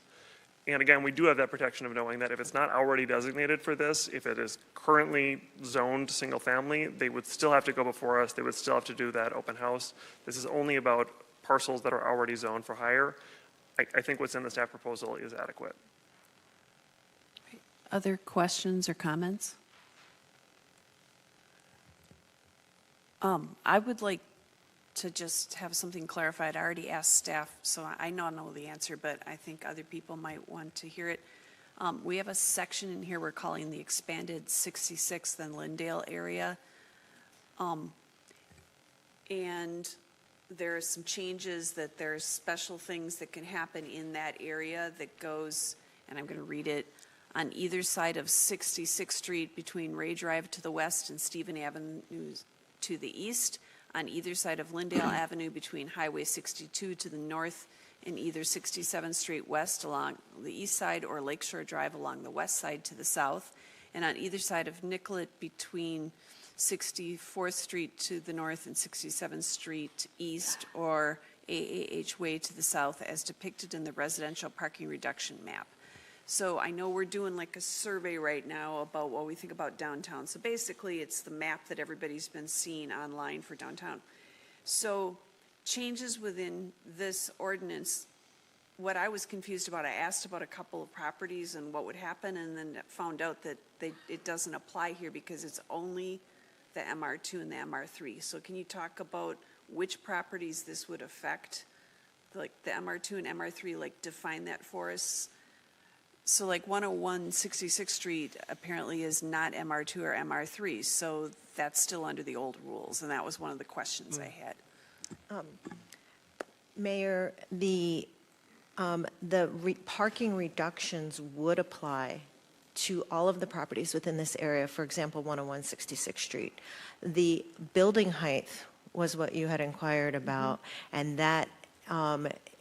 And again, we do have that protection of knowing that if it's not already designated for this, if it is currently zoned single-family, they would still have to go before us. They would still have to do that open house. This is only about parcels that are already zoned for hire. I think what's in the staff proposal is adequate. Other questions or comments? I would like to just have something clarified. I already asked staff, so I know the answer, but I think other people might want to hear it. We have a section in here we're calling the expanded 66th and Lindale area. And there are some changes that there's special things that can happen in that area that goes, and I'm going to read it, on either side of 66th Street between Ray Drive to the west and Stephen Avenue to the east, on either side of Lindale Avenue between Highway 62 to the north and either 67th Street west along the east side or Lakeshore Drive along the west side to the south, and on either side of Nicollet between 64th Street to the north and 67th Street east or AAH Way to the south as depicted in the residential parking reduction map. So I know we're doing like a survey right now about what we think about downtown. So basically it's the map that everybody's been seeing online for downtown. So changes within this ordinance, what I was confused about, I asked about a couple of properties and what would happen, and then found out that it doesn't apply here because it's only the MR2 and the MR3. So can you talk about which properties this would affect? Like the MR2 and MR3, like define that for us. So like 101 66th Street apparently is not MR2 or MR3, so that's still under the old rules, and that was one of the questions I had. Mayor, the parking reductions would apply to all of the properties within this area, for example, 101 66th Street. The building height was what you had inquired about, and that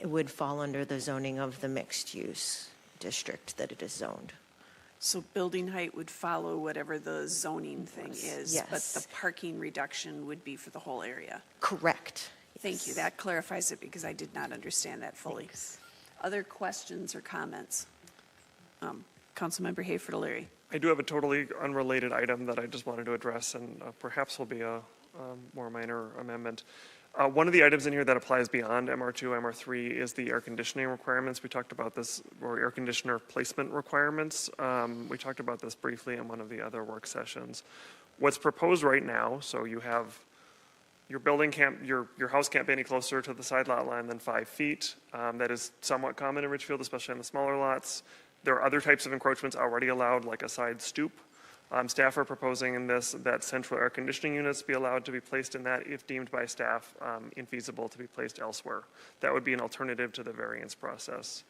would fall under the zoning of the mixed use district that it is zoned. So building height would follow whatever the zoning thing is, Yes. but the parking reduction would be for the whole area. Correct. Thank you. That clarifies it because I did not understand that fully. Thanks. Other questions or comments? Councilmember Hayford O'Leary. I do have a totally unrelated item that I just wanted to address, and perhaps will be a more minor amendment. One of the items in here that applies beyond MR2, MR3 is the air conditioning requirements. We talked about this, or air conditioner placement requirements. We talked about this briefly in one of the other work sessions. What's proposed right now, so you have your building your house can't be any closer to the side lot line than 5 feet. That is somewhat common in Richfield, especially on the smaller lots. There are other types of encroachments already allowed, like a side stoop. Staff are proposing in this that central air conditioning units be allowed to be placed in that if deemed by staff infeasible to be placed elsewhere. That would be an alternative to the variance process.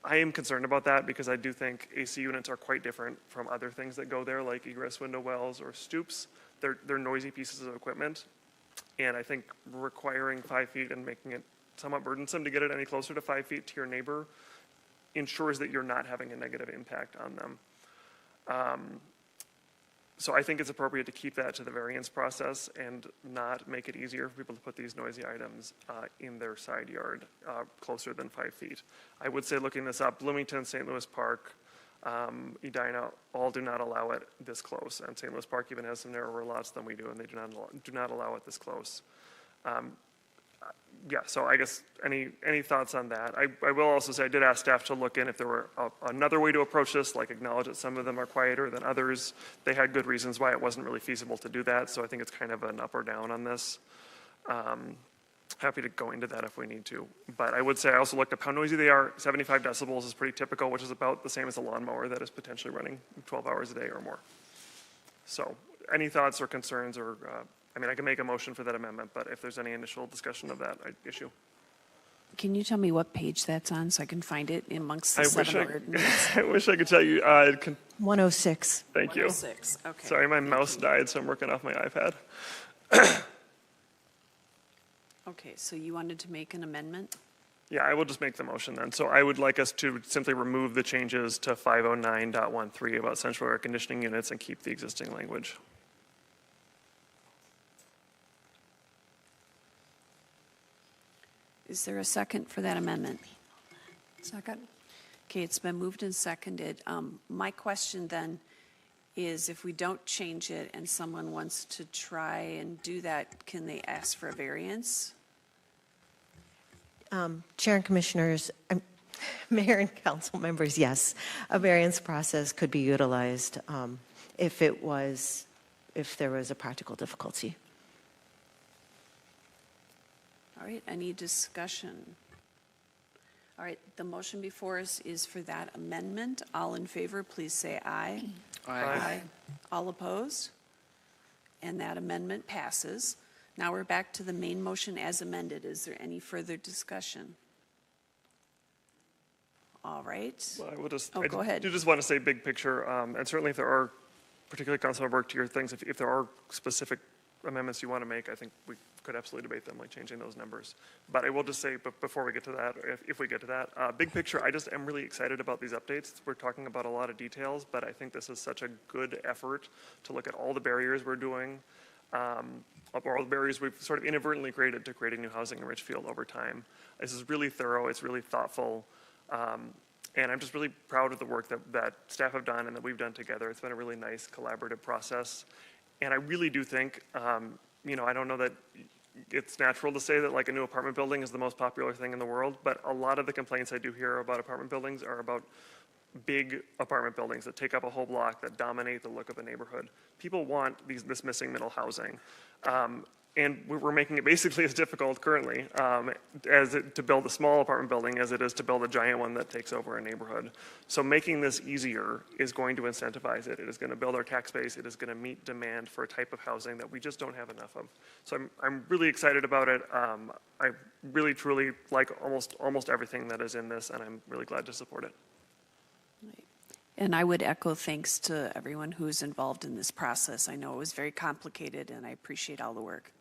I am concerned about that because I do think AC units are quite different from other things that go there, like egress window wells or stoops. They're noisy pieces of equipment. And I think requiring 5 feet and making it somewhat burdensome to get it any closer to 5 feet to your neighbor ensures that you're not having a negative impact on them. So I think it's appropriate to keep that to the variance process and not make it easier for people to put these noisy items in their side yard closer than 5 feet. I would say, looking this up, Bloomington, St. Louis Park, Edina, all do not allow it this close. And St. Louis Park even has some narrower lots than we do, and they do not allow it this close. Yeah, so I guess any thoughts on that? I will also say I did ask staff to look in if there were another way to approach this, like acknowledge that some of them are quieter than others. They had good reasons why it wasn't really feasible to do that, so I think it's kind of an up or down on this. Happy to go into that if we need to. But I would say I also looked up how noisy they are. 75 decibels is pretty typical, which is about the same as a lawnmower that is potentially running 12 hours a day or more. So any thoughts or concerns or I can make a motion for that amendment, but if there's any initial discussion of that issue. Can you tell me what page that's on so I can find it amongst the I wish seven ordinance? I wish I could tell you. 106. Thank you. 106, okay. Sorry, my Thank mouse you. died, so I'm working off my iPad. Okay, so you wanted to make an amendment? Yeah, I will just make the motion then. So I would like us to simply remove the changes to 509.13 about central air conditioning units and keep the existing language. Is there a second for that amendment? Second. Okay, it's been moved and seconded. My question then is if we don't change it and someone wants to try and do that, can they ask for a variance? Chair and Commissioners, Mayor and council members, yes, a variance process could be utilized if there was a practical difficulty. All right, any discussion? All right, the motion before us is for that amendment. All in favor, please say aye. Aye. All opposed? And that amendment passes. Now we're back to the main motion as amended. Is there any further discussion? All right. Well, I will just, Oh, go ahead. do just want to say big picture, and certainly if there are, particularly Councilmember Burke, to your things, if there are specific amendments you want to make, I think we could absolutely debate them, like changing those numbers. But I will just say, but before we get to that, or if we get to that, big picture, I just am really excited about these updates. We're talking about a lot of details, but I think this is such a good effort to look at all the barriers we're doing, or all the barriers we've sort of inadvertently created to creating new housing in Richfield over time. This is really thorough, it's really thoughtful, and I'm just really proud of the work that staff have done and that we've done together. It's been a really nice collaborative process. And I really do think, you know, I don't know that it's natural to say that like a new apartment building is the most popular thing in the world, but a lot of the complaints I do hear about apartment buildings are about big apartment buildings that take up a whole block, that dominate the look of a neighborhood. People want this missing middle housing. And we're making it basically as difficult currently to build a small apartment building as it is to build a giant one that takes over a neighborhood. So making this easier is going to incentivize it. It is going to build our tax base. It is going to meet demand for a type of housing that we just don't have enough of. So I'm really excited about it. I really, truly like almost everything that is in this, and I'm really glad to support it. And I would echo thanks to everyone who's involved in this process. I know it was very complicated, and I appreciate all the work.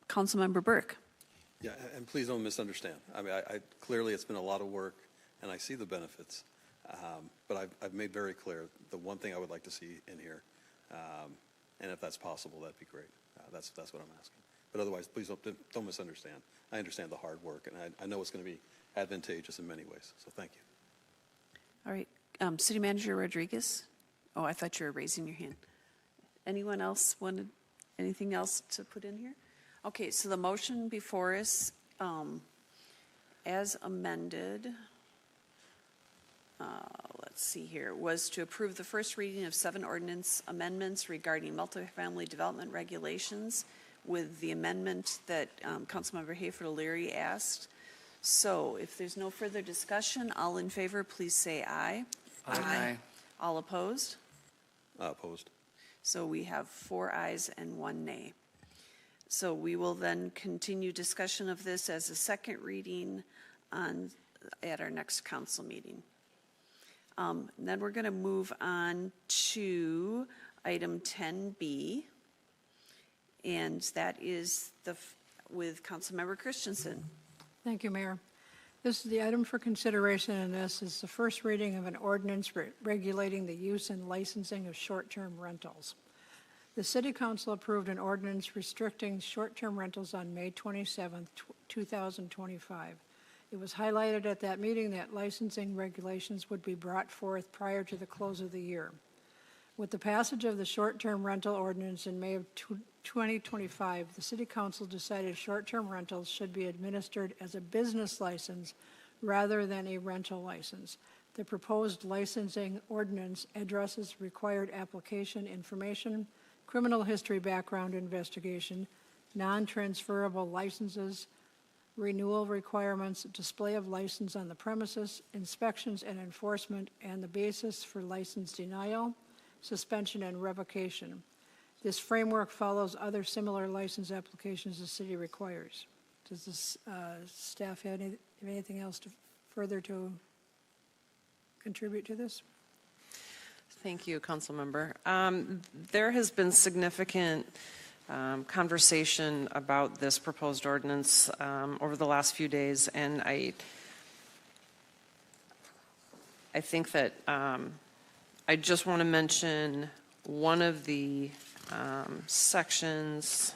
Councilmember Burke. Yeah, and please don't misunderstand. I mean, clearly it's been a lot of work, and I see the benefits. But I've made very clear the one thing I would like to see in here, and if that's possible, that'd be great. That's what I'm asking. But otherwise, please don't misunderstand. I understand the hard work, and I know it's going to be advantageous in many ways. So thank you. All right, City Manager Rodriguez. Oh, I thought you were raising your hand. Anyone else wanted anything else to put in here? Okay, so the motion before us, as amended, let's see here, was to approve the first reading of 7 ordinance amendments regarding multifamily development regulations with the amendment that Councilmember Hayford O'Leary asked. So if there's no further discussion, all in favor, please say aye. Aye. All opposed? Opposed. So we have 4 ayes and 1 nay. So we will then continue discussion of this as a second reading at our next council meeting. Then we're going to move on to item 10B, and that is with Councilmember Christensen. Thank you, Mayor. This is the item for consideration, and this is the first reading of an ordinance regulating the use and licensing of short-term rentals. The City Council approved an ordinance restricting short-term rentals on May 27, 2025. It was highlighted at that meeting that licensing regulations would be brought forth prior to the close of the year. With the passage of the short-term rental ordinance in May of 2025, the City Council decided short-term rentals should be administered as a business license rather than a rental license. The proposed licensing ordinance addresses required application information, criminal history background investigation, non-transferable licenses, renewal requirements, display of license on the premises, inspections and enforcement, and the basis for license denial, suspension, and revocation. This framework follows other similar license applications the city requires. Does this staff have anything else further to contribute to this? Thank you, Councilmember. There has been significant conversation about this proposed ordinance over the last few days, and I think that I just want to mention one of the sections.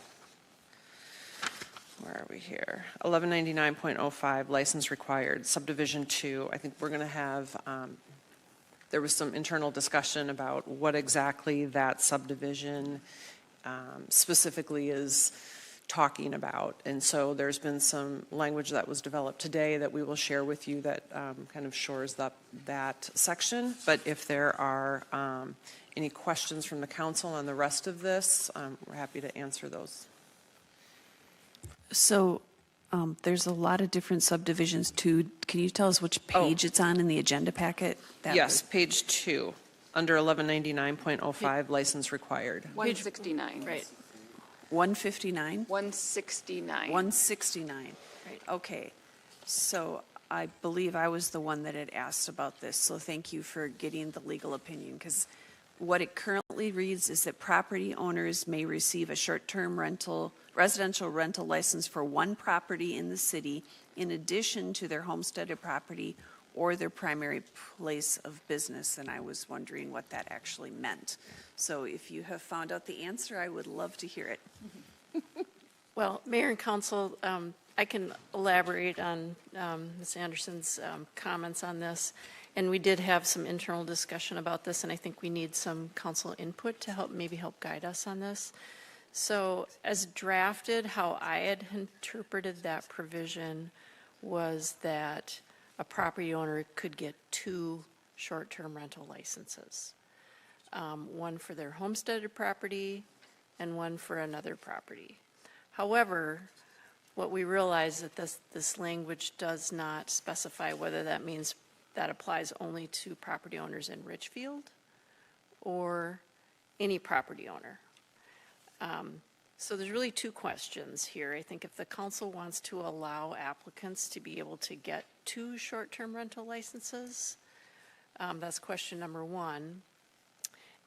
Where are we here? 1199.05, license required, subdivision 2. I think we're going to have, there was some internal discussion about what exactly that subdivision specifically is talking about. And so there's been some language that was developed today that we will share with you that kind of shores up that section. But if there are any questions from the council on the rest of this, we're happy to answer those. So there's a lot of different subdivisions too. Can you tell us which page it's on in the agenda packet? Yes, page 2, under 1199.05, license required. 169. Right. 159? 169. 169. Right. Okay. So I believe I was the one that had asked about this, so thank you for getting the legal opinion, because what it currently reads is that property owners may receive a short-term residential rental license for one property in the city in addition to their homesteaded property or their primary place of business. And I was wondering what that actually meant. So if you have found out the answer, I would love to hear it. Well, Mayor and Council, I can elaborate on Ms. Anderson's comments on this. And we did have some internal discussion about this, and I think we need some council input to help guide us on this. So as drafted, how I had interpreted that provision was that a property owner could get 2 short-term rental licenses, one for their homesteaded property and one for another property. However, what we realize that this language does not specify whether that means that applies only to property owners in Richfield or any property owner. So there's really 2 questions here. I think if the council wants to allow applicants to be able to get 2 short-term rental licenses, that's question number 1.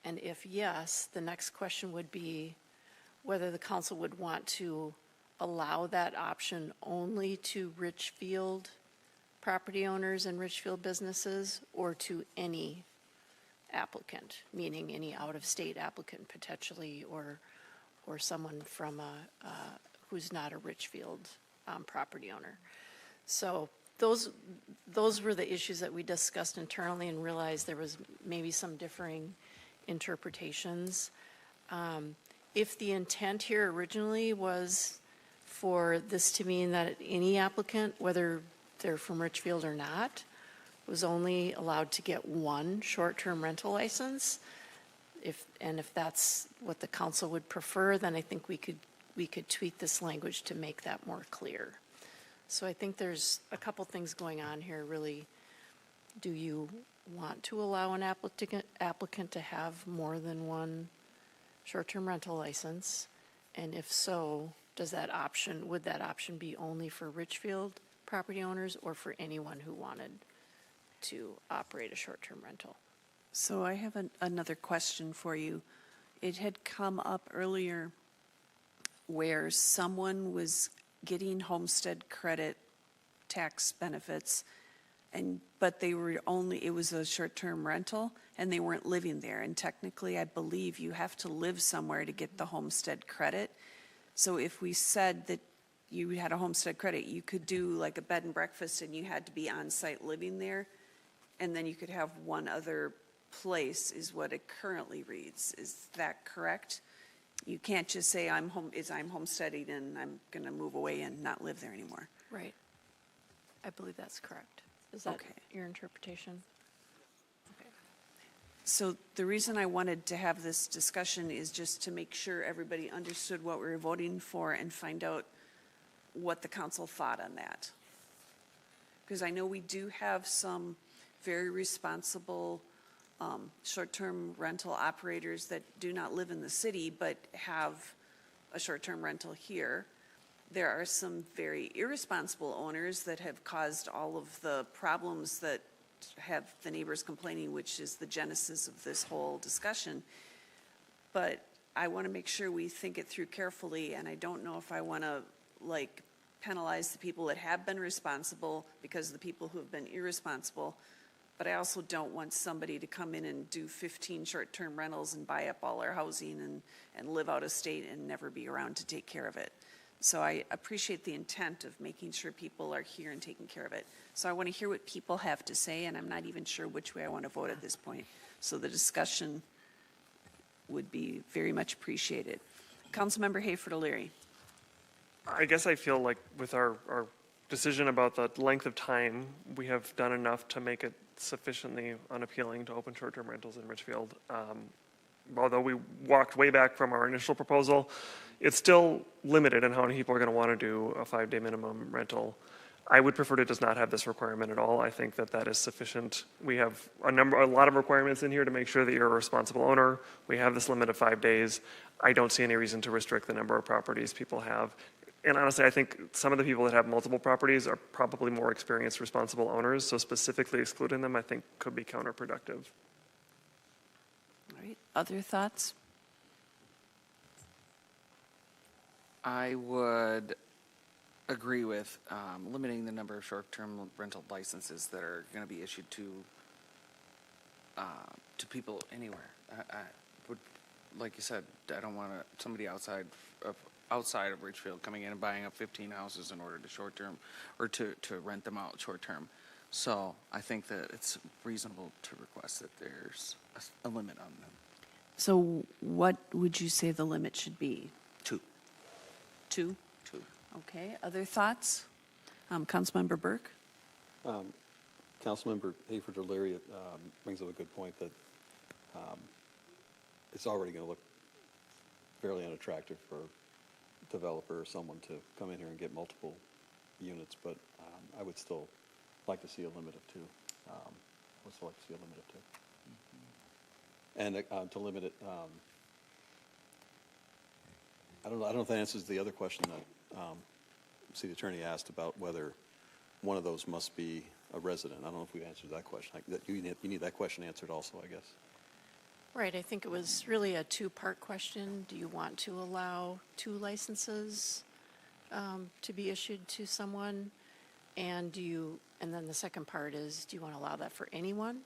And if yes, the next question would be whether the council would want to allow that option only to Richfield property owners and Richfield businesses, or to any applicant, meaning any out-of-state applicant potentially, or someone from who's not a Richfield property owner. So those were the issues that we discussed internally and realized there was maybe some differing interpretations. If the intent here originally was for this to mean that any applicant, whether they're from Richfield or not, was only allowed to get 1 short-term rental license, if that's what the council would prefer, then I think we could tweak this language to make that more clear. So I think there's a couple things going on here, really. Do you want to allow an applicant to have more than 1 short-term rental license? And if so, would that option be only for Richfield property owners or for anyone who wanted to operate a short-term rental? So I have another question for you. It had come up earlier where someone was getting homestead credit tax benefits, but it was a short-term rental and they weren't living there. And technically, I believe you have to live somewhere to get the homestead credit. So if we said that you had a homestead credit, you could do like a bed and breakfast and you had to be on site living there, and then you could have one other place, is what it currently reads. Is that correct? You can't just say I'm homesteading and I'm going to move away and not live there anymore. Right. I believe that's correct. Is that Okay. your interpretation? Okay. So the reason I wanted to have this discussion is just to make sure everybody understood what we were voting for and find out what the council thought on that. Because I know we do have some very responsible short-term rental operators that do not live in the city but have a short-term rental here. There are some very irresponsible owners that have caused all of the problems that have the neighbors complaining, which is the genesis of this whole discussion. But I want to make sure we think it through carefully, and I don't know if I want to, like, penalize the people that have been responsible because of the people who have been irresponsible. But I also don't want somebody to come in and do 15 short-term rentals and buy up all our housing and live out of state and never be around to take care of it. So I appreciate the intent of making sure people are here and taking care of it. So I want to hear what people have to say, and I'm not even sure which way I want to vote at this point. So the discussion would be very much appreciated. Councilmember Hayford O'Leary. I guess I feel like with our decision about the length of time, we have done enough to make it sufficiently unappealing to open short-term rentals in Richfield. Although we walked way back from our initial proposal, it's still limited in how many people are going to want to do a 5-day minimum rental. I would prefer to just not have this requirement at all. I think that that is sufficient. We have a lot of requirements in here to make sure that you're a responsible owner. We have this limit of 5 days. I don't see any reason to restrict the number of properties people have. And honestly, I think some of the people that have multiple properties are probably more experienced, responsible owners, so specifically excluding them, I think, could be counterproductive. All right, other thoughts? I would agree with limiting the number of short-term rental licenses that are going to be issued to people anywhere. I would, like you said, I don't want somebody outside of Richfield coming in and buying up 15 houses in order to short-term or to rent them out short-term. So I think that it's reasonable to request that there's a limit on them. So what would you say the limit should be? 2. 2? 2. Okay, other thoughts? Councilmember Burke? Councilmember Hayford O'Leary brings up a good point that it's already going to look fairly unattractive for a developer or someone to come in here and get multiple units, but I would still like to see a limit of 2. I would still like to see a limit of 2. And to limit it, I don't know if that answers the other question that City Attorney asked about whether one of those must be a resident. I don't know if we've answered that question. You need that question answered also, I guess. Right, I think it was really a two-part question. Do you want to allow 2 licenses to be issued to someone? And then the second part is, do you want to allow that for anyone,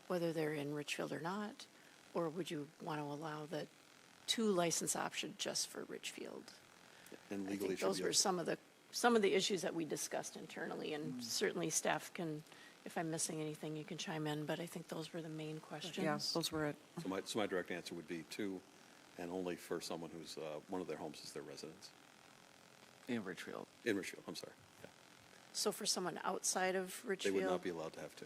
whether they're in Richfield or not? Or would you want to allow the 2 license option just for Richfield? And I legally, think those were some of the issues that we discussed internally, and certainly staff can, if I'm missing anything, you can chime in, but I think those were the main questions. Yeah, those were it. So my direct answer would be 2, and only for someone who's one of their homes is their residence. In Richfield. In Richfield, I'm sorry. Yeah. So for someone outside of They Richfield? would not be allowed to have 2.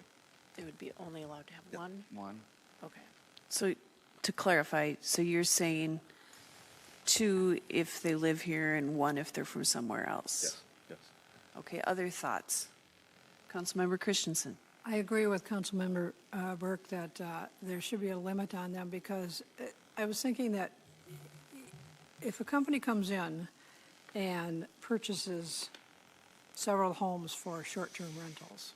They would be only allowed to have Yep. one? One. Okay. So to clarify, so you're saying 2 if they live here and 1 if they're from somewhere else? Yes, yes. Okay, other thoughts? Councilmember Christensen? I agree with Councilmember Burke that there should be a limit on them, because I was thinking that if a company comes in and purchases several homes for short-term rentals,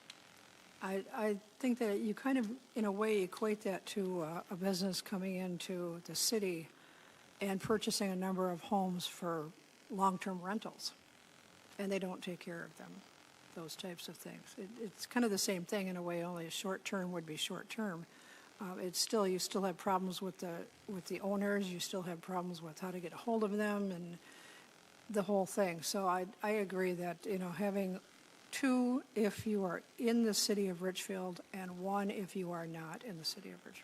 I think that you kind of, in a way, equate that to a business coming into the city and purchasing a number of homes for long-term rentals, and they don't take care of them, those types of things. It's kind of the same thing in a way, only a short-term would be short-term. You still have problems with the owners, you still have problems with how to get a hold of them and the whole thing. So I agree that, having 2 if you are in the city of Richfield and 1 if you are not in the city of Richfield.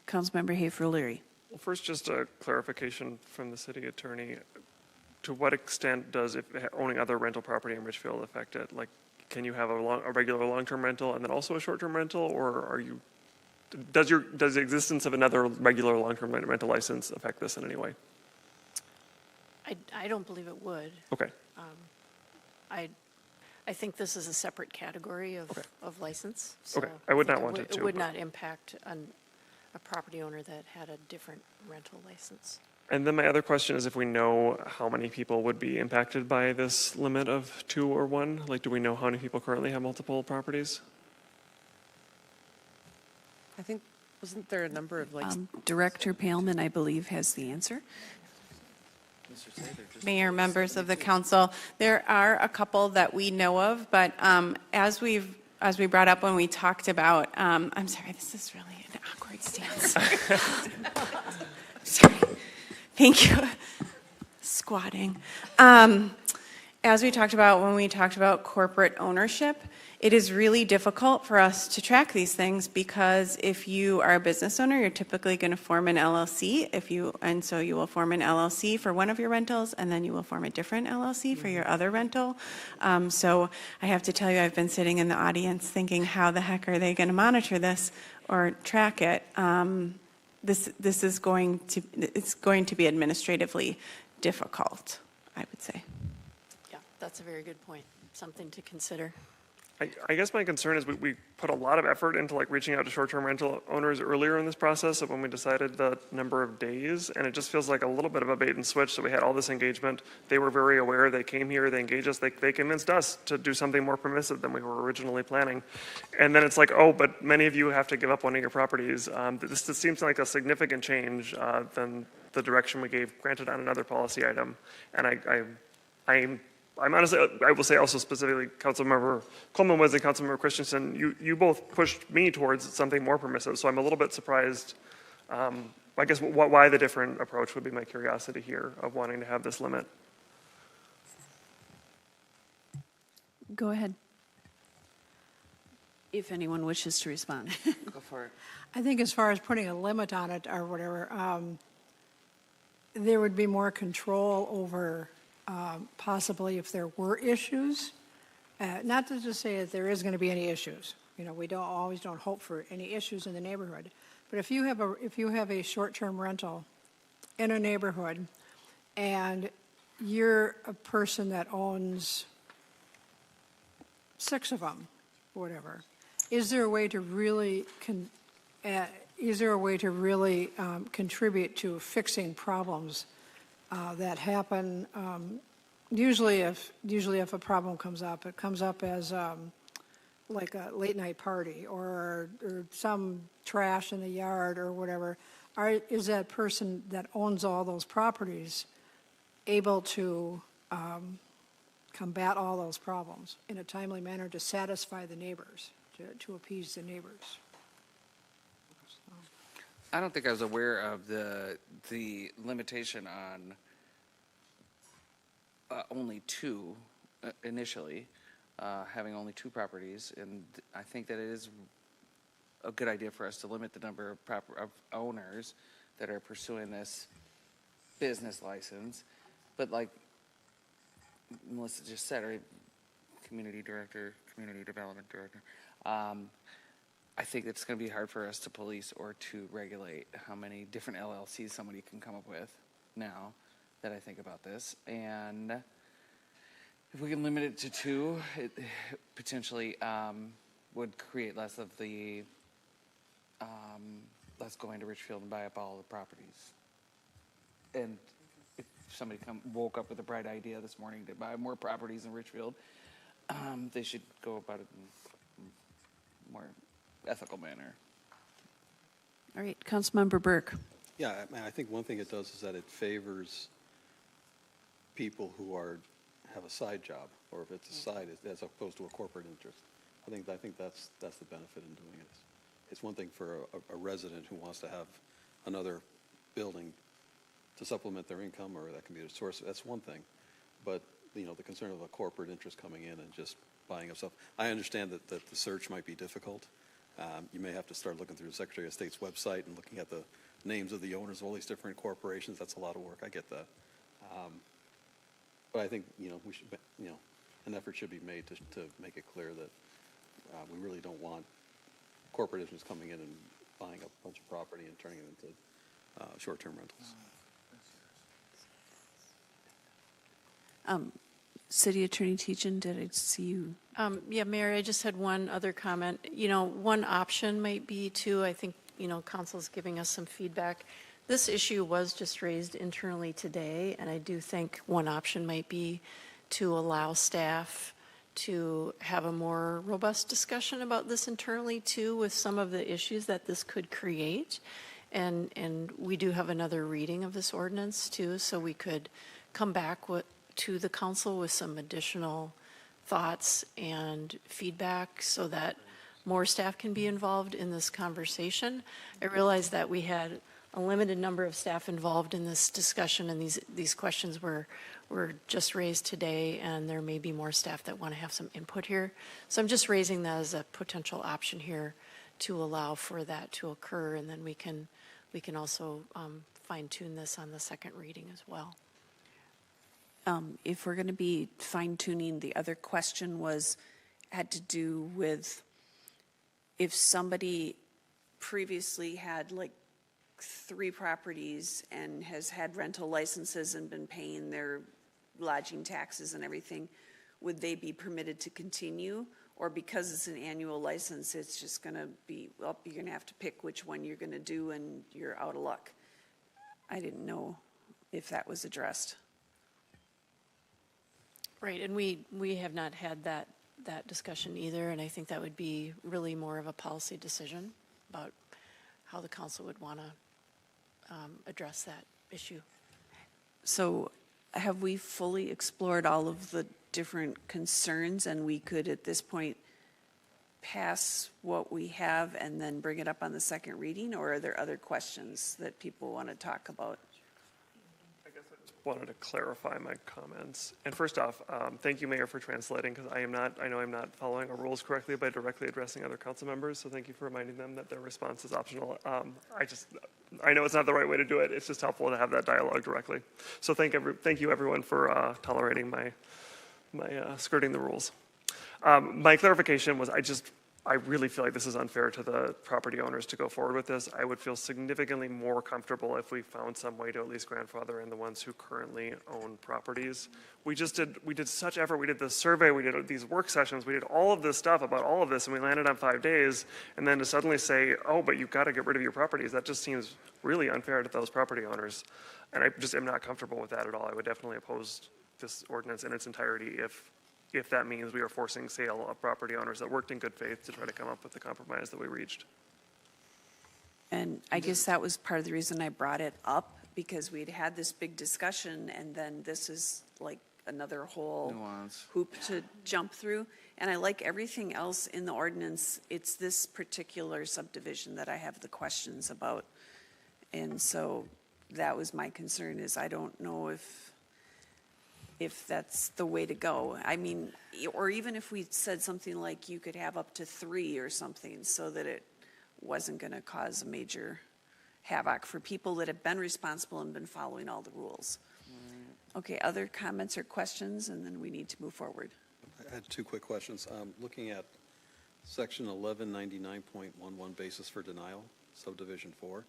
Councilmember Hayford O'Leary? Well, first, just a clarification from the city attorney. To what extent does owning other rental property in Richfield affect it? Like, can you have a regular long-term rental and then also a short-term rental, or does the existence of another regular long-term rental license affect this in any way? I don't believe it would. Okay. I think this is a separate category of license. Okay, so I would think not want it to, It would but- not impact a property owner that had a different rental license. And then my other question is if we know how many people would be impacted by this limit of 2 or 1? Like, do we know how many people currently have multiple properties? I think, wasn't there a number of like, Director Palman, I believe, has the answer. Mayor, members of the council, there are a couple that we know of, but as we brought up when we talked about, I'm sorry, this is really an awkward stance. Sorry. Thank you. Squatting. As we talked about when we talked about corporate ownership, it is really difficult for us to track these things because if you are a business owner, you're typically going to form an LLC. And so you will form an LLC for one of your rentals, and then you will form a different LLC for your other rental. So I have to tell you, I've been sitting in the audience thinking, how the heck are they going to monitor this or track it? This is going to be administratively difficult, I would say. Yeah, that's a very good point. Something to consider. I guess my concern is we put a lot of effort into like reaching out to short-term rental owners earlier in this process of when we decided the number of days, and it just feels like a little bit of a bait and switch. So we had all this engagement. They were very aware. They came here. They engaged us. They convinced us to do something more permissive than we were originally planning. And then it's like, oh, but many of you have to give up one of your properties. This seems like a significant change than the direction we gave, granted on another policy item. And I'm honestly, I will say also specifically, Councilmember Coleman was and Councilmember Christensen, you both pushed me towards something more permissive, so I'm a little bit surprised. I guess why the different approach would be my curiosity here of wanting to have this limit. Go ahead. If anyone wishes to respond. Go for it. I think as far as putting a limit on it or whatever, there would be more control over possibly if there were issues. Not to just say that there is going to be any issues. You know, we always don't hope for any issues in the neighborhood. But if you have a short-term rental in a neighborhood and you're a person that owns 6 of them, whatever, is there a way to really contribute to fixing problems that happen? Usually if a problem comes up, it comes up as like a late night party or some trash in the yard or whatever. Is that person that owns all those properties able to combat all those problems in a timely manner to satisfy the neighbors, to appease the neighbors? I don't think I was aware of the limitation on only 2 initially, having only 2 properties, and I think that it is a good idea for us to limit the number of owners that are pursuing this business license. But like Melissa just said, or community development director, I think it's going to be hard for us to police or to regulate how many different LLCs somebody can come up with now that I think about this. And if we can limit it to 2, it potentially would create less of the, less going to Richfield and buy up all the properties. And if somebody woke up with a bright idea this morning to buy more properties in Richfield, they should go about it in a more ethical manner. All right, Councilmember Burke. Yeah, I think one thing it does is that it favors people who have a side job, or if it's a side as opposed to a corporate interest. I think that's the benefit in doing it. It's one thing for a resident who wants to have another building to supplement their income, or that can be a source. That's one thing, but the concern of a corporate interest coming in and just buying up stuff. I understand that the search might be difficult. You may have to start looking through the Secretary of State's website and looking at the names of the owners of all these different corporations. That's a lot of work. I get that. But I think, we should, an effort should be made to make it clear that we really don't want corporate interests coming in and buying up a bunch of property and turning it into short-term rentals. City Attorney Tejan, did I see you? Yeah, Mayor, I just had one other comment. One option might be to, I think, council's giving us some feedback This issue was just raised internally today, and I do think one option might be to allow staff to have a more robust discussion about this internally too, with some of the issues that this could create. And we do have another reading of this ordinance too, so we could come back to the council with some additional thoughts and feedback so that more staff can be involved in this conversation. I realize that we had a limited number of staff involved in this discussion, and these questions were just raised today, and there may be more staff that want to have some input here. So I'm just raising that as a potential option here to allow for that to occur, and then we can also fine tune this on the second reading as well. If we're going to be fine tuning, the other question had to do with if somebody previously had like 3 properties and has had rental licenses and been paying their lodging taxes and everything, would they be permitted to continue? Or because it's an annual license, it's just going to be, well, you're going to have to pick which one you're going to do and you're out of luck? I didn't know if that was addressed. Right, and we have not had that discussion either, and I think that would be really more of a policy decision about how the council would want to address that issue. So have we fully explored all of the different concerns, and we could at this point pass what we have and then bring it up on the second reading, or are there other questions that people want to talk about? I guess I just wanted to clarify my comments. And first off, thank you, Mayor, for translating, because I know I'm not following our rules correctly by directly addressing other council members, so thank you for reminding them that their response is optional. I know it's not the right way to do it. It's just helpful to have that dialogue directly. So thank you, everyone, for tolerating my skirting the rules. My clarification was I really feel like this is unfair to the property owners to go forward with this. I would feel significantly more comfortable if we found some way to at least grandfather in the ones who currently own properties. We did such effort. We did the survey, we did these work sessions, we did all of this stuff about all of this, and we landed on 5 days. And then to suddenly say, oh, but you've got to get rid of your properties, that just seems really unfair to those property owners. And I just am not comfortable with that at all. I would definitely oppose this ordinance in its entirety if that means we are forcing sale of property owners that worked in good faith to try to come up with the compromise that we reached. And I guess that was part of the reason I brought it up, because we'd had this big discussion, and then this is like another whole hoop to jump through. And I like everything else in the ordinance. It's this particular subdivision that I have the questions about. And so that was my concern, is I don't know if that's the way to go. I mean, or even if we said something like you could have up to 3 or something, so that it wasn't going to cause a major havoc for people that have been responsible and been following all the rules. Okay, other comments or questions, and then we need to move forward. I had 2 quick questions. Looking at section 1199.11, basis for denial, subdivision 4.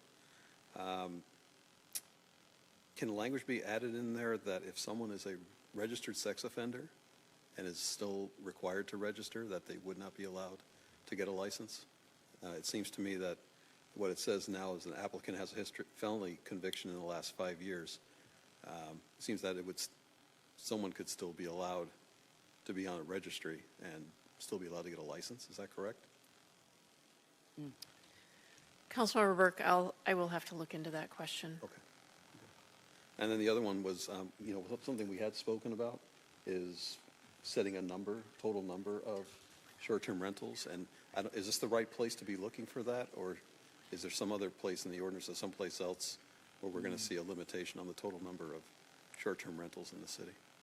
Can language be added in there that if someone is a registered sex offender and is still required to register, that they would not be allowed to get a license? It seems to me that what it says now is an applicant has a felony conviction in the last 5 years. It seems that someone could still be allowed to be on a registry and still be allowed to get a license. Is that correct? Councilmember Burke, I will have to look into that question. Okay. And then the other one was, something we had spoken about is setting a total number of short-term rentals. And is this the right place to be looking for that? Or is there some other place in the ordinance or someplace else where we're going to see a limitation on the total number of short-term rentals in the city?